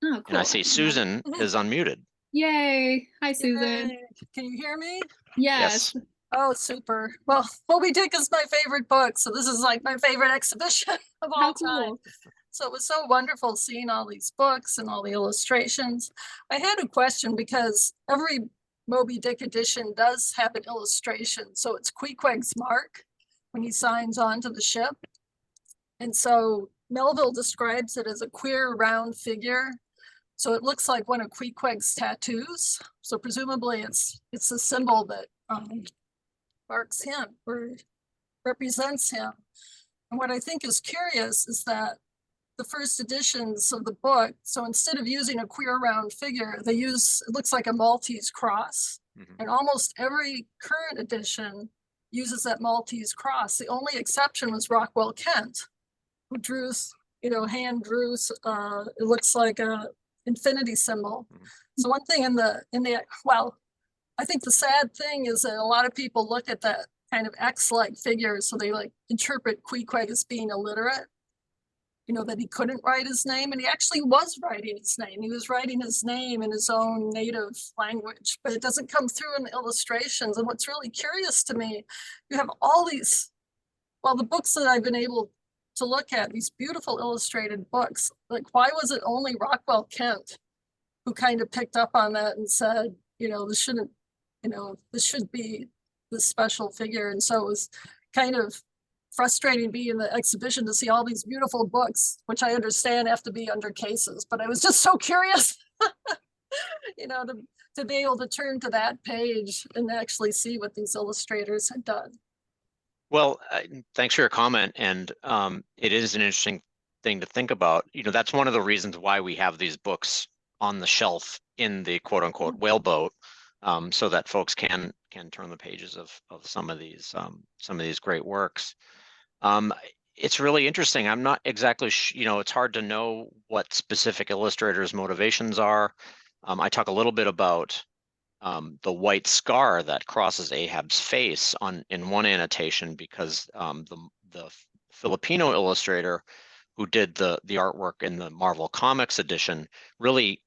Oh, cool. And I see Susan is unmuted. Yay. Hi, Susan. Yay. Can you hear me? Yes. Oh, super. Well, Moby-Dick is my favorite book, so this is like my favorite exhibition of all How time. cool. So it was so wonderful seeing all these books and all the illustrations. I had a question because every Moby-Dick edition does have an illustration. So it's Queequeg's mark when he signs on to the ship. And so Melville describes it as a queer round figure. So it looks like one of Queequeg's tattoos. So presumably it's a symbol that marks him or represents him. And what I think is curious is that the first editions of the book, so instead of using a queer round figure, they use, it looks like a Maltese cross. And almost every current edition uses that Maltese cross. The only exception was Rockwell Kent, who drew, you know, hand drew, it looks like a infinity symbol. So one thing in the, well, I think the sad thing is that a lot of people look at that kind of X-like figure, so they like interpret Queequeg as being illiterate, you know, that he couldn't write his name, and he actually was writing his name. He was writing his name in his own native language, but it doesn't come through in the illustrations. And what's really curious to me, you have all these, well, the books that I've been able to look at, these beautiful illustrated books, like why was it only Rockwell Kent who kind of picked up on that and said, you know, this shouldn't, you know, this should be this special figure. And so it was kind of frustrating being in the exhibition to see all these beautiful books, which I understand have to be under cases, but I was just so curious, you know, to be able to turn to that page and actually see what these illustrators had done. Well, thanks for your comment. And it is an interesting thing to think about. You know, that's one of the reasons why we have these books on the shelf in the quote unquote whaleboat, so that folks can turn the pages of some of these great works. It's really interesting. I'm not exactly, you know, it's hard to know what specific illustrators' motivations are. I talk a little bit about the white scar that crosses Ahab's face in one annotation, because the Filipino illustrator who did the artwork in the Marvel Comics edition really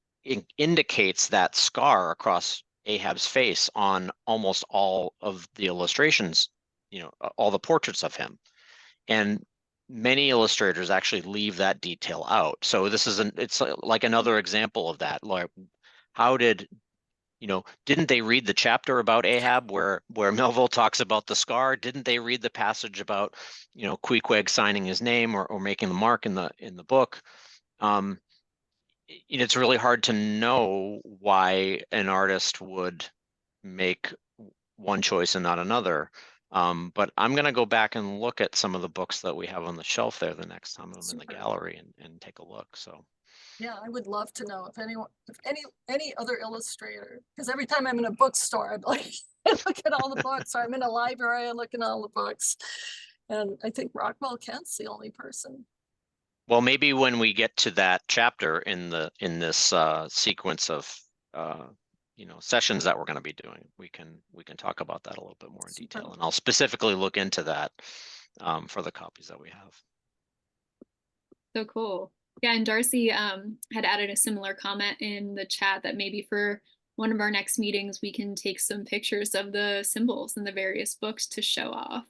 indicates that scar across Ahab's face on almost all of the illustrations, all the portraits of him. And many illustrators actually leave that detail out. So it's like another example of that. Like, how didn't they read the chapter about Ahab where Melville talks about the scar? Didn't they read the passage about, Queequeg signing his name or making the mark in the book? It's really hard to know why an artist would make one choice and not another. But I'm going to go back and look at some of the books that we have on the shelf there the next time I'm in the Super. gallery and take a look. So Yeah, I would love to know if any other illustrator, because every time I'm in a bookstore, I'm like, I look at all the books, or I'm in a library, I look at all the books. And I think Rockwell Kent's the only person. well, maybe when we get to that chapter in this sequence of sessions that we're going to be doing, we can talk about that a little bit more in detail, and I'll specifically look into that for the copies that we have. So cool. Yeah, and Darcy had added a similar comment in the chat that maybe for one of our next meetings, we can take some pictures of the symbols in the various books to show off.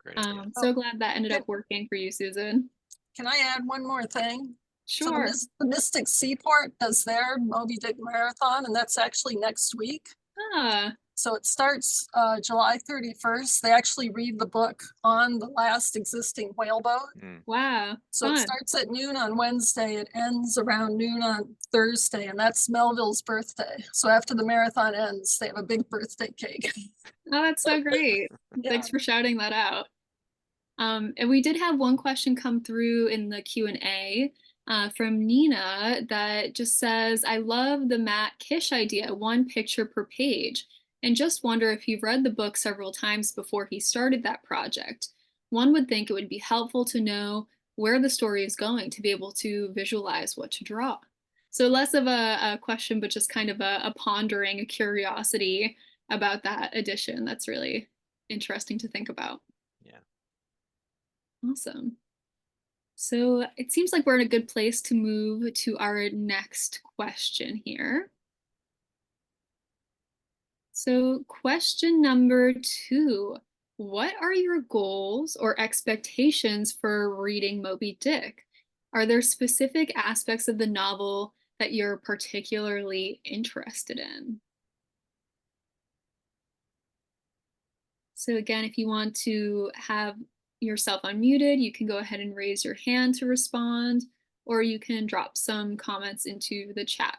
Great idea. So glad that ended up working for you, Susan. Can I add one more thing? Sure. So the Mystic Seaport does their Moby-Dick Marathon, and that's actually next week. Ah. So it starts July 31st. They actually read the book on the last existing whaleboat. Wow. So fun. It starts at noon on Wednesday. It ends around noon on Thursday, and that's Melville's birthday. So after the marathon ends, they have a big birthday cake. Oh, that's so great. Yeah. Thanks for shouting that out. And we did have one question come through in the Q&A from Nina that just says, I love the Matt Kish idea, one picture per page, and just wonder if you've read the book several times before he started that project. One would think it would be helpful to know where the story is going to be able to visualize what to draw. So less of a question, but just kind of a pondering, a curiosity about that edition. That's really interesting to think about. Yeah. Awesome. So it seems like we're in a good place to move to our next question here. So question number 2, what are your goals or expectations for reading Moby-Dick? Are there specific aspects of the novel that you're particularly interested in? So again, if you want to have yourself unmuted, you can go ahead and raise your hand to respond, or you can drop some comments into the chat.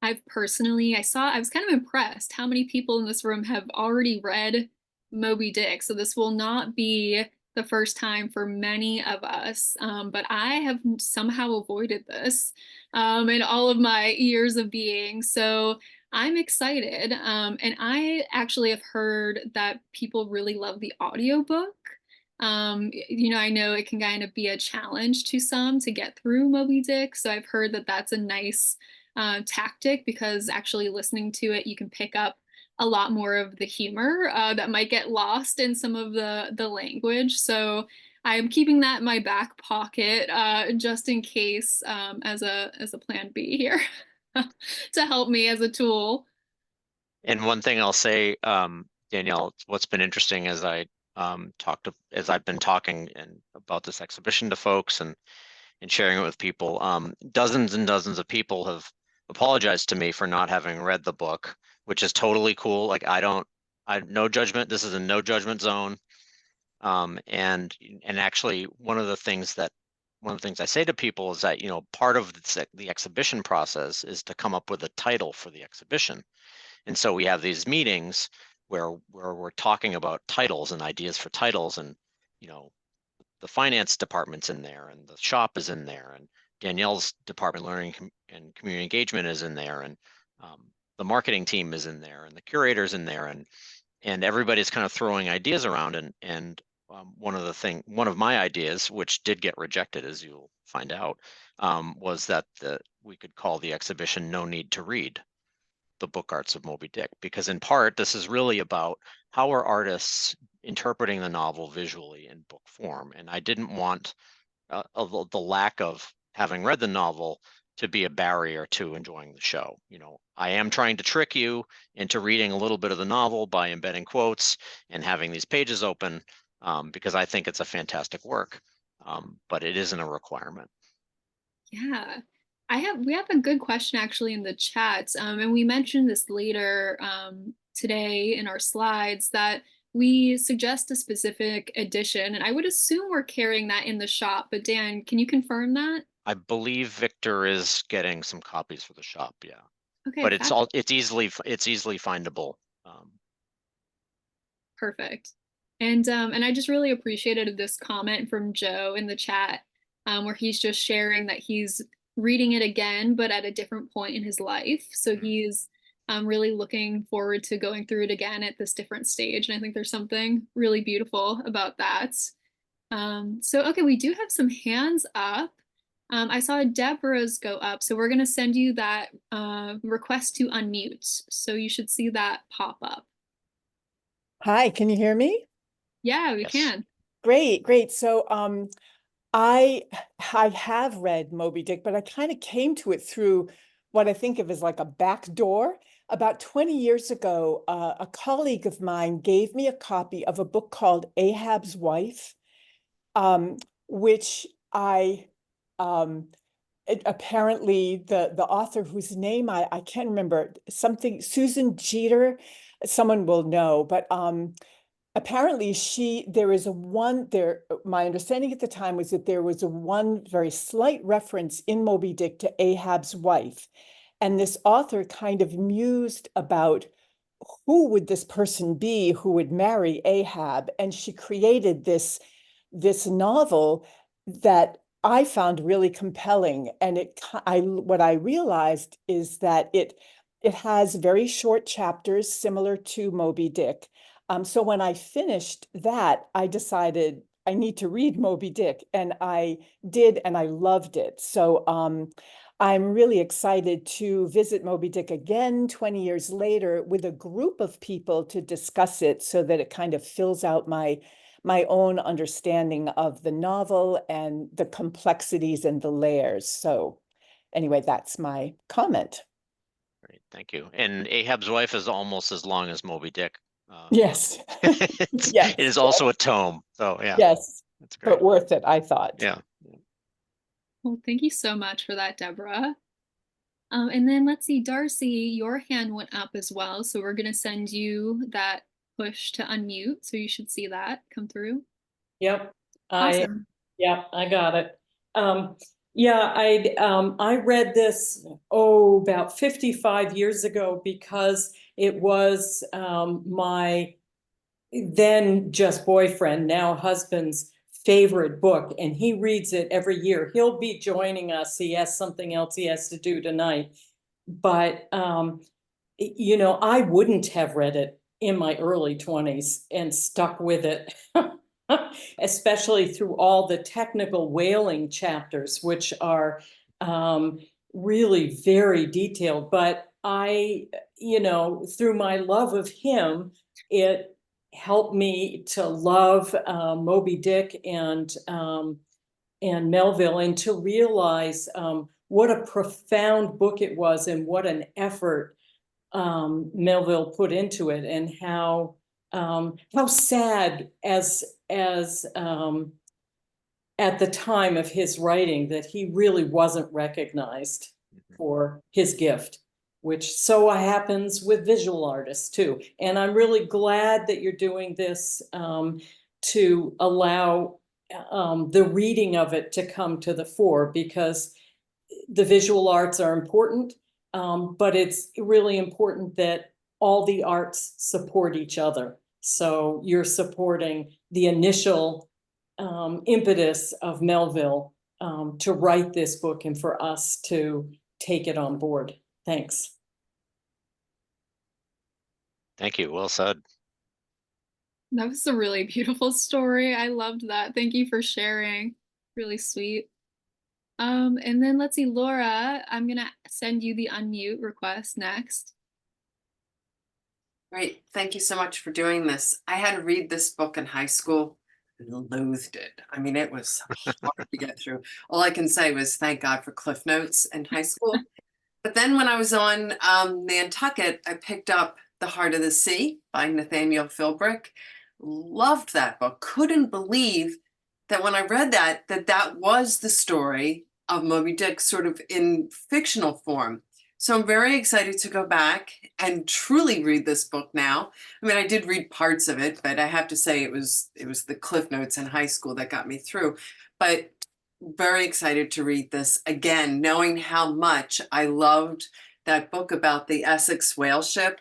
I was kind of impressed how many people in this room have already read Moby-Dick. So this will not be the first time for many of us, but I have somehow avoided this in all of my years of being. So I'm excited. And I actually have heard that people really love the audiobook. I know it can kind of be a challenge to some to get through Moby-Dick. So I've heard that that's a nice tactic, because actually listening to it, you can pick up a lot more of the humor that might get lost in some of the language. So I'm keeping that in my back pocket just in case as a plan B here to help me as a tool. And one thing I'll say, Danielle, what's been interesting as as I've been talking about this exhibition to folks and sharing it with people, dozens and dozens of people have apologized to me for not having read the book, which is totally cool. Like no judgment. This is a no judgment zone. And actually one of the things I say to people is that, part of the exhibition process is to come up with a title for the exhibition. And so we have these meetings where we're talking about titles and ideas for titles, and, the finance department's in there, and the shop is in there, and Danielle's department, learning and community engagement, is in there, and the marketing team is in there, and the curator's in there, and everybody's kind of throwing ideas around. And one of my ideas, which did get rejected, as you'll find out, was that we could call the exhibition "No Need to Read: The Book Arts of Moby-Dick," because in part this is really about how are artists interpreting the novel visually in book form. And I didn't want the lack of having read the novel to be a barrier to enjoying the show. You know, I am trying to trick you into reading a little bit of the novel by embedding quotes and having these pages open, because I think it's a fantastic work, but it isn't a requirement. Yeah. We have a good question actually in the chat. And we mentioned this later today in our slides that we suggest a specific edition, and I would assume we're carrying that in the shop, but Dan, can you confirm that? I believe Victor is getting some copies for the shop, yeah. Okay, But it's easily findable. Perfect. And I just really appreciated this comment from Joe in the chat, where he's just sharing that he's reading it again, but at a different point in his life. So he's really looking forward to going through it again at this different stage. And I think there's something really beautiful about that. Okay, we do have some hands up. I saw Deborah's go up, so we're going to send you that request to unmute. So you should see that pop up. Hi, can you hear me? Yeah, we Yes. can. Great. So I have read Moby-Dick, but I kind of came to it through what I think of as like a back door. About 20 years ago, a colleague of mine gave me a copy of a book called Ahab's Wife, which apparently the author, whose name I can't remember, something Susan Jeter, someone will know, but apparently my understanding at the time was that there was a one very slight reference in Moby-Dick to Ahab's wife. And this author kind of mused about who would this person be who would marry Ahab. And she created this novel that I found really compelling. And what I realized is that it has very short chapters similar to Moby-Dick. So when I finished that, I decided I need to read Moby-Dick, and I did, and I loved it. So I'm really excited to visit Moby-Dick again 20 years later with a group of people to discuss it, so that it kind of fills out my own understanding of the novel and the complexities and the layers. So anyway, that's my comment. Great, thank you. And Ahab's Wife is almost as long as Moby-Dick. Yes. It is also a tome. So yeah. Yes. That's great. But worth it, I thought. Yeah. Well, thank you so much for that, Deborah. And then let's see, Darcy, your hand went up as well. So we're going to send you that push to unmute. So you should see that come through. Yep. Awesome. I got it. I read this, about 55 years ago, because it was my then just boyfriend, now husband's favorite book, and he reads it every year. He'll be joining us. He has something else he has to do tonight. But, I wouldn't have read it in my early 20s and stuck with it. Especially through all the technical whaling chapters, which are really very detailed. But through my love of him, it helped me to love Moby-Dick and Melville, and to realize what a profound book it was, and what an effort Melville put into it, and how sad as at the time of his writing that he really wasn't recognized for his gift, which so happens with visual artists too. And I'm really glad that you're doing this to allow the reading of it to come to the fore, because the visual arts are important, but it's really important that all the arts support each other. So you're supporting the initial impetus of Melville to write this book, and for us to take it on board. Thanks. Thank you. Well said. That was a really beautiful story. I loved that. Thank you for sharing. Really sweet. And then let's see, Laura, I'm gonna send you the unmute request next. Great. Thank you so much for doing this. I had to read this book in high school. loathed it. I mean, it was hard to get through. All I can say was thank God for Cliff Notes in high school. But then when I was on Nantucket, I picked up The Heart of the Sea by Nathaniel Philbrick. Loved that book. Couldn't believe that when I read that, that was the story of Moby Dick, sort of in fictional form. So I'm very excited to go back and truly read this book now. I mean, I did read parts of it, but I have to say it was the Cliff Notes in high school that got me through. But very excited to read this again, knowing how much I loved that book about the Essex whale ship,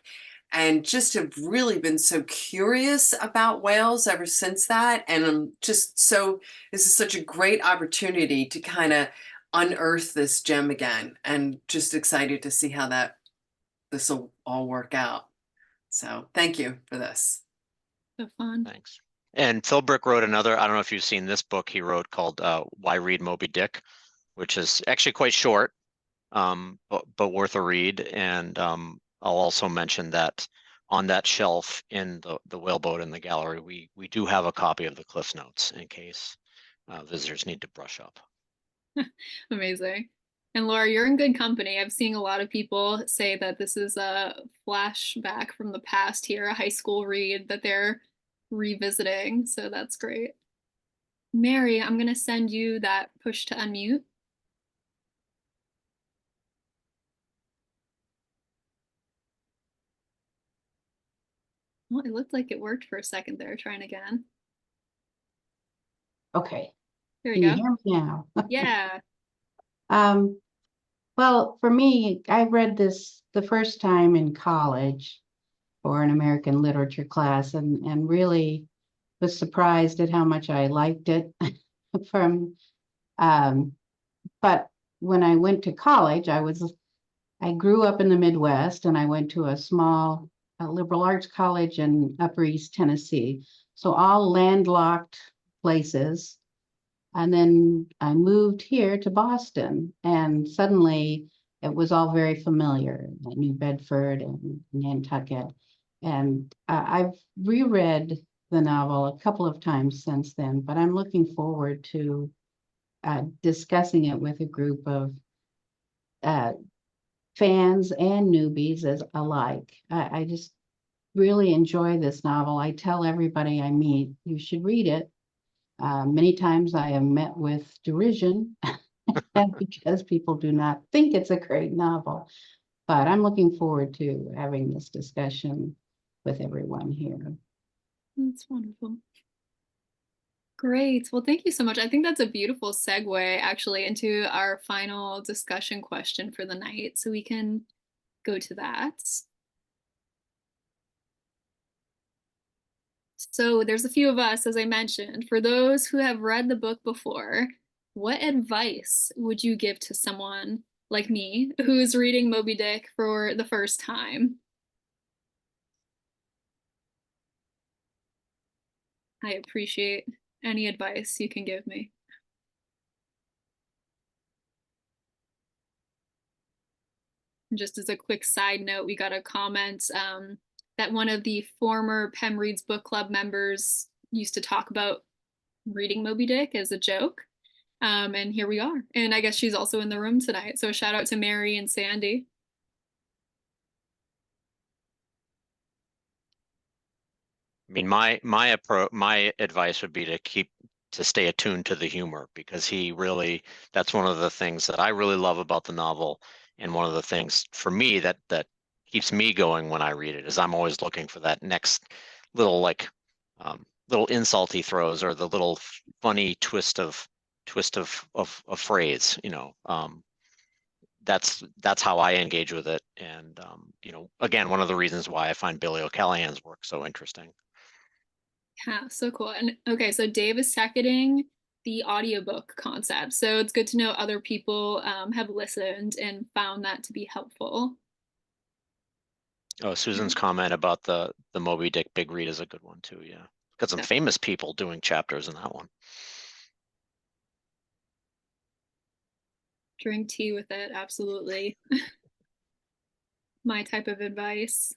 and just have really been so curious about whales ever since that. And I'm just so, this is such a great opportunity to kind of unearth this gem again, and just excited to see how this will all work out. So thank you for this. So fun. Thanks. And Philbrick wrote another, I don't know if you've seen this book he wrote called Why Read Moby-Dick, which is actually quite short, but worth a read. And I'll also mention that on that shelf in the whaleboat in the gallery, we do have a copy of the Cliff Notes in case visitors need to brush up. Amazing. And Laura, you're in good company. I've seen a lot of people say that this is a flashback from the past here, a high school read that they're revisiting. So that's great. Mary, I'm going to send you that push to unmute. Well, it looked like it worked for a second there. Trying again. Okay. There Can you you go. hear me now? Yeah. Well, for me, I read this the first time in college for an American literature class, and really was surprised at how much I liked it. But when I went to college, I grew up in the Midwest, and I went to a small liberal arts college in Upper East Tennessee. So all landlocked places. And then I moved here to Boston, and suddenly it was all very familiar. New Bedford and Nantucket. And I've reread the novel a couple of times since then, but I'm looking forward to discussing it with a group of fans and newbies as alike. I just really enjoy this novel. I tell everybody I meet, you should read it. Many times I am met with derision because people do not think it's a great novel. But I'm looking forward to having this discussion with everyone here. That's wonderful. Great. Well, thank you so much. I think that's a beautiful segue actually into our final discussion question for the night. So we can go to that. So there's a few of us, as I mentioned. For those who have read the book before, what advice would you give to someone like me who's reading Moby-Dick for the first time? I appreciate any advice you can give me. Just as a quick side note, we got a comment that one of the former PEM Reads book club members used to talk about reading Moby-Dick as a joke. And here we are. And I guess she's also in the room tonight. So a shout out to Mary and Sandy. I mean, my advice would be to stay attuned to the humor, because that's one of the things that I really love about the novel. And one of the things for me that keeps me going when I read it is I'm always looking for that next little little insult he throws, or the little funny twist of phrase, that's how I engage with it. And again, one of the reasons why I find Billy O'Callahan's work so interesting. Yeah, so cool. And okay, so Dave is seconding the audiobook concept. So it's good to know other people have listened and found that to be helpful. Oh, Susan's comment about the Moby Dick big read is a good one too. Yeah, got some famous people doing chapters in that one. Drink tea with it, absolutely. My type of advice.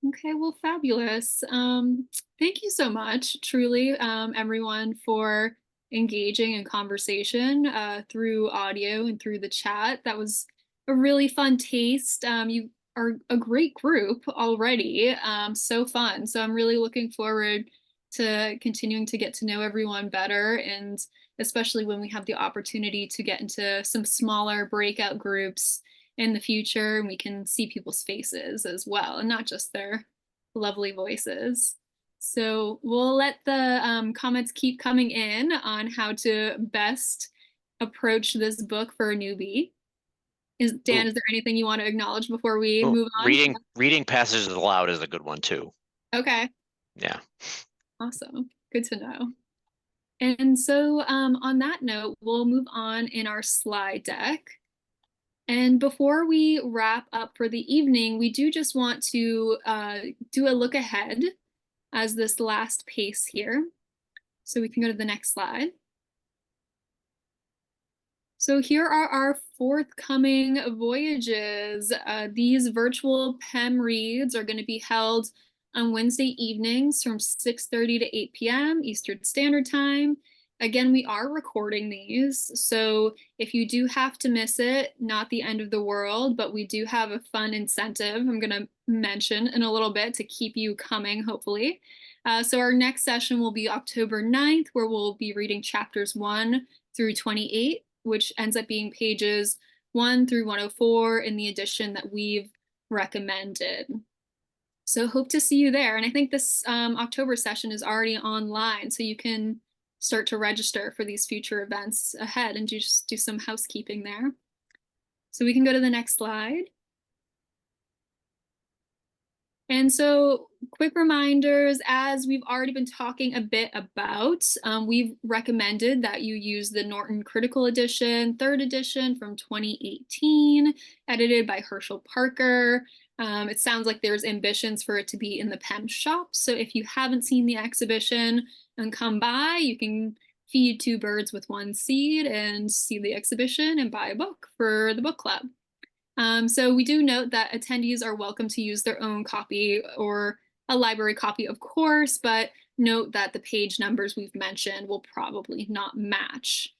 Okay, well, fabulous. Thank you so much, truly, everyone, for engaging in conversation through audio and through the chat. That was a really fun taste. You are a great group already. So fun. So I'm really looking forward to continuing to get to know everyone better, and especially when we have the opportunity to get into some smaller breakout groups in the future, and we can see people's faces as well, and not just their lovely voices. So we'll let the comments keep coming in on how to best approach this book for a newbie. Dan, is there anything you want to acknowledge before we move on? Reading passages aloud is a good one too. Okay. Yeah. Awesome. Good to know. And so on that note, we'll move on in our slide deck. And before we wrap up for the evening, we do just want to do a look ahead as this last pace here. So we can go to the next slide. So here are our forthcoming voyages. These virtual PEM reads are going to be held on Wednesday evenings from 6:30 to 8 p.m. Eastern Standard Time. Again, we are recording these, so if you do have to miss it, not the end of the world, but we do have a fun incentive I'm going to mention in a little bit to keep you coming, hopefully. So our next session will be October 9th, where we'll be reading chapters 1 through 28, which ends up being pages 1 through 104 in the edition that we've recommended. So hope to see you there. And I think this October session is already online, so you can start to register for these future events ahead and just do some housekeeping there. So we can go to the next slide. And so quick reminders, as we've already been talking a bit about, we've recommended that you use the Norton Critical Edition, 3rd edition from 2018, edited by Herschel Parker. It sounds like there's ambitions for it to be in the PEM shop. So if you haven't seen the exhibition and come by, you can feed two birds with one seed and see the exhibition and buy a book for the book club. So we do note that attendees are welcome to use their own copy or a library copy, of course, but note that the page numbers we've mentioned will probably not match.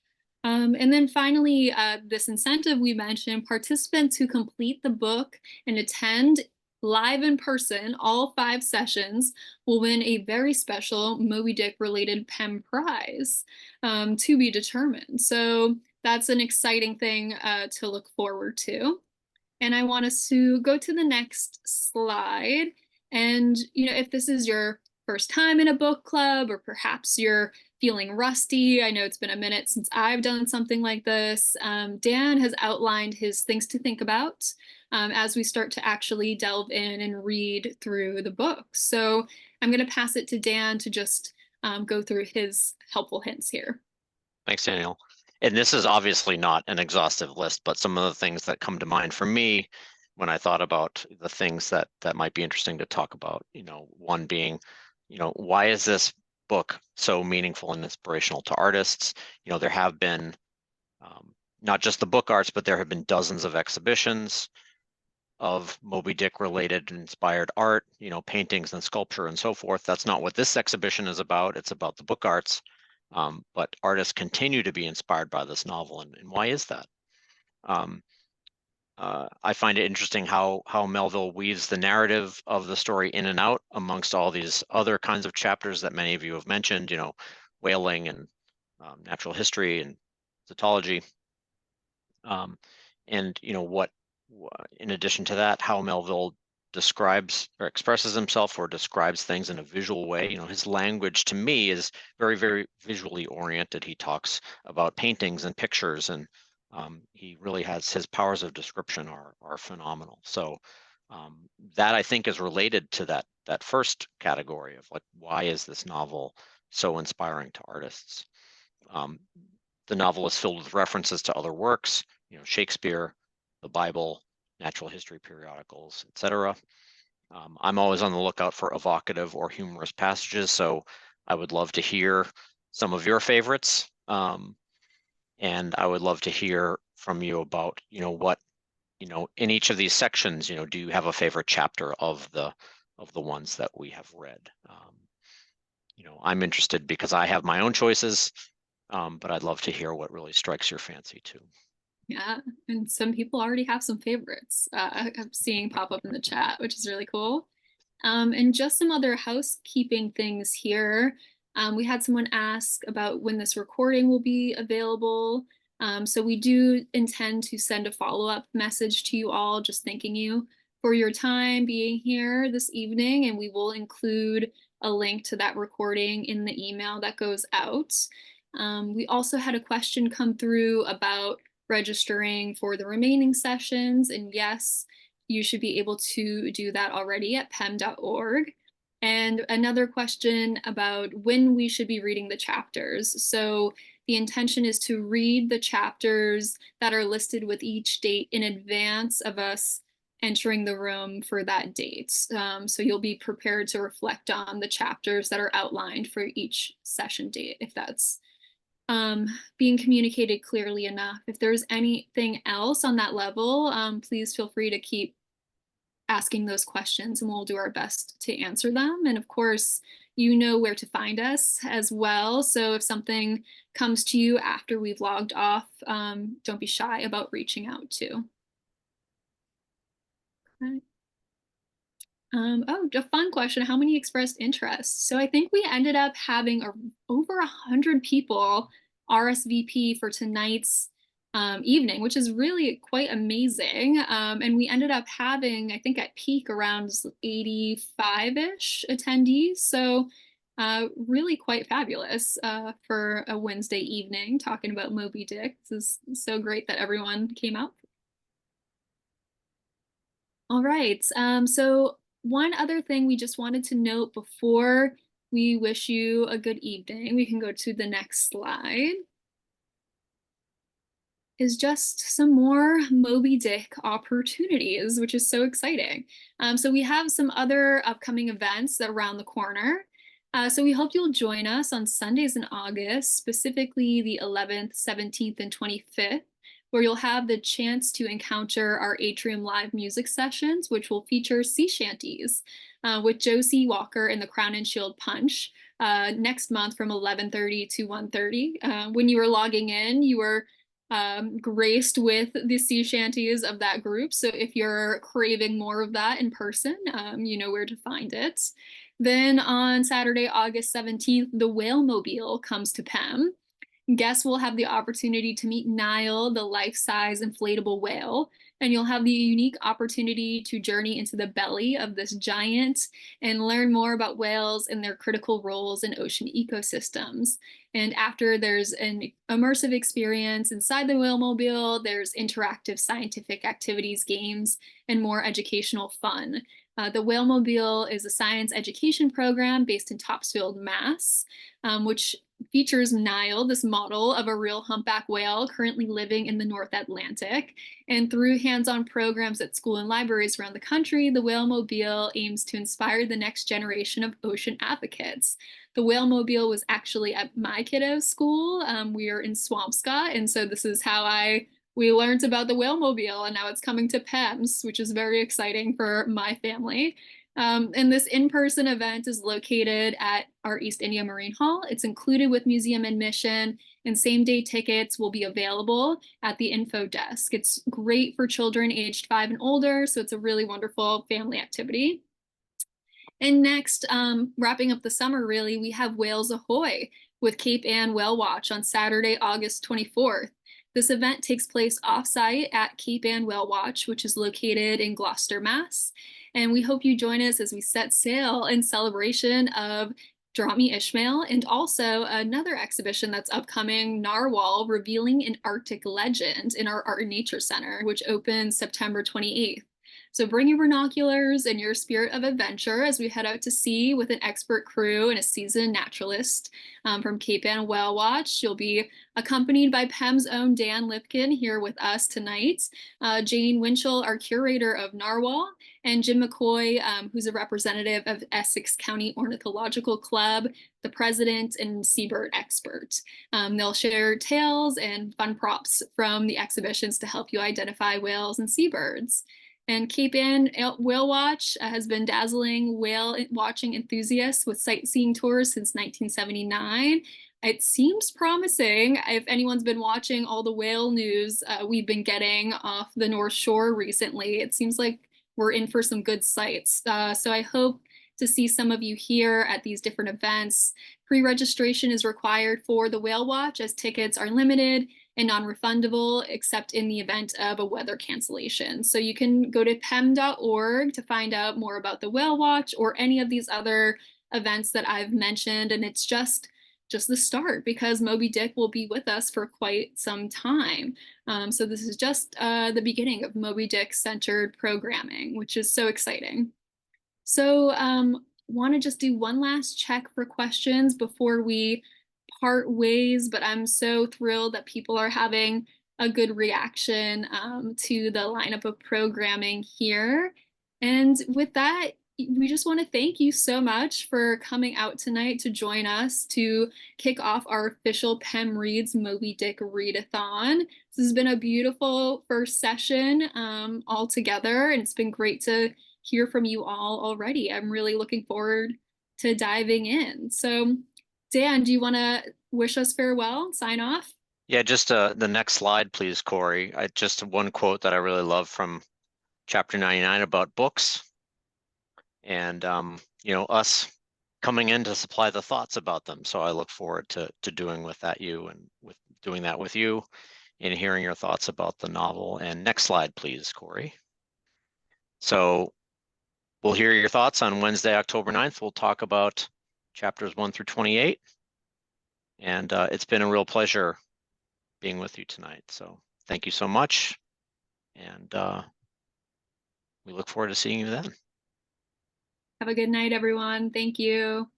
And then finally, this incentive we mentioned, participants who complete the book and attend live in person, all 5 sessions, will win a very special Moby-Dick related PEM prize to be determined. So that's an exciting thing to look forward to. And I want us to go to the next slide. And, if this is your first time in a book club, or perhaps you're feeling rusty, I know it's been a minute since I've done something like this, Dan has outlined his things to think about as we start to actually delve in and read through the book. So I'm going to pass it to Dan to just go through his helpful hints here. Thanks, Daniel. And this is obviously not an exhaustive list, but some of the things that come to mind for me when I thought about the things that might be interesting to talk about, one being, why is this book so meaningful and inspirational to artists? There have been not just the book arts, but there have been dozens of exhibitions of Moby-Dick related and inspired art, paintings and sculpture and so forth. That's not what this exhibition is about. It's about the book arts. But artists continue to be inspired by this novel, and why is that? I find it interesting how Melville weaves the narrative of the story in and out amongst all these other kinds of chapters that many of you have mentioned, whaling and natural history and zoology. And what, in addition to that, how Melville describes or expresses himself or describes things in a visual way. His language to me is very, very visually oriented. He talks about paintings and pictures, and he really has, his powers of description are phenomenal. So that I think is related to that first category of, like, why is this novel so inspiring to artists? The novel is filled with references to other works, Shakespeare, the Bible, natural history periodicals, etc. I'm always on the lookout for evocative or humorous passages, so I would love to hear some of your favorites, and I would love to hear from you about, what, in each of these sections, do you have a favorite chapter of the of the ones that we have read. You know, I'm interested because I have my own choices, but I'd love to hear what really strikes your fancy too. Yeah, and some people already have some favorites I'm seeing pop up in the chat, which is really cool. And just some other housekeeping things here. We had someone ask about when this recording will be available. So we do intend to send a follow-up message to you all, just thanking you for your time being here this evening, and we will include a link to that recording in the email that goes out. We also had a question come through about registering for the remaining sessions, and yes, you should be able to do that already at pem.org. And another question about when we should be reading the chapters. So the intention is to read the chapters that are listed with each date in advance of us entering the room for that date. So you'll be prepared to reflect on the chapters that are outlined for each session date, if that's being communicated clearly enough. If there's anything else on that level, please feel free to keep asking those questions and we'll do our best to answer them. And of course, you know where to find us as well. So if something comes to you after we've logged off, don't be shy about reaching out too. Okay. Oh, a fun question. How many expressed interest? So I think we ended up having over 100 people RSVP for tonight's evening, which is really quite amazing. And we ended up having, I think at peak, around 85-ish attendees. So really quite fabulous for a Wednesday evening talking about Moby-Dick. This is so great that everyone came out. All right, so one other thing we just wanted to note before we wish you a good evening, we can go to the next slide, is just some more Moby-Dick opportunities, which is so exciting. So we have some other upcoming events that are around the corner. So we hope you'll join us on Sundays in August, specifically the 11th, 17th, and 25th, where you'll have the chance to encounter our Atrium Live music sessions, which will feature sea shanties with Josie Walker and the Crown and Shield Punch next month from 11:30 to 1:30. When you were logging in, you were graced with the sea shanties of that group. So if you're craving more of that in person, you know where to find it. Then on Saturday, August 17th, the Whale Mobile comes to PEM. Guests will have the opportunity to meet Nile, the life-size inflatable whale, and you'll have the unique opportunity to journey into the belly of this giant and learn more about whales and their critical roles in ocean ecosystems. And after there's an immersive experience inside the Whalemobile, there's interactive scientific activities, games, and more educational fun. The Whalemobile is a science education program based in Topsfield, Mass, which features Nile, this model of a real humpback whale currently living in the North Atlantic. And through hands-on programs at school and libraries around the country, the Whalemobile aims to inspire the next generation of ocean advocates. The Whalemobile was actually at my kiddo's school. We are in Swampscott, and so this is how we learned about the Whalemobile, and now it's coming to PEMS, which is very exciting for my family. And this in-person event is located at our East India Marine Hall. It's included with museum admission, and same-day tickets will be available at the info desk. It's great for children aged 5 and older, so it's a really wonderful family activity. And next, wrapping up the summer, really, we have Whales Ahoy with Cape Ann Whale Watch on Saturday, August 24th. This event takes place off-site at Cape Ann Whale Watch, which is located in Gloucester, Mass. And we hope you join us as we set sail in celebration of Drop Me Ishmael, and also another exhibition that's upcoming, Narwhal, Revealing an Arctic Legend, in our Art and Nature Center, which opens September 28th. So bring your binoculars and your spirit of adventure as we head out to sea with an expert crew and a seasoned naturalist from Cape Ann Whale Watch. You'll be accompanied by PEM's own Dan Lipkin here with us tonight, Jane Winchell, our curator of Narwhal, and Jim McCoy, who's a representative of Essex County Ornithological Club, the president and seabird expert. They'll share tales and fun props from the exhibitions to help you identify whales and seabirds. And Cape Ann Whale Watch has been dazzling whale watching enthusiasts with sightseeing tours since 1979. It seems promising. If anyone's been watching all the whale news we've been getting off the North Shore recently, it seems like we're in for some good sights. So I hope to see some of you here at these different events. Pre-registration is required for the Whale Watch as tickets are limited and non-refundable except in the event of a weather cancellation. So you can go to PEM.org to find out more about the Whale Watch or any of these other events that I've mentioned. And it's just the start because Moby-Dick will be with us for quite some time. So this is just the beginning of Moby-Dick centered programming, which is so exciting. So want to just do one last check for questions before we part ways, but I'm so thrilled that people are having a good reaction to the lineup of programming here. And with that, we just want to thank you so much for coming out tonight to join us to kick off our official PEM Reads Moby-Dick Read-A-Thon. This has been a beautiful first session all together, and it's been great to hear from you all already. I'm really looking forward to diving in. So Dan, do you want to wish us farewell, sign off? Yeah, just the next slide, please, Corey. Just one quote that I really love from chapter 99 about books and, you know, us coming in to supply the thoughts about them. So I look forward to doing with that doing that with you and hearing your thoughts about the novel. And next slide, please, Corey. So we'll hear your thoughts on Wednesday, October 9th. We'll talk about chapters 1 through 28. And it's been a real pleasure being with you tonight. So thank you so much. And we look forward to seeing you then. Have a good night, everyone. Thank you.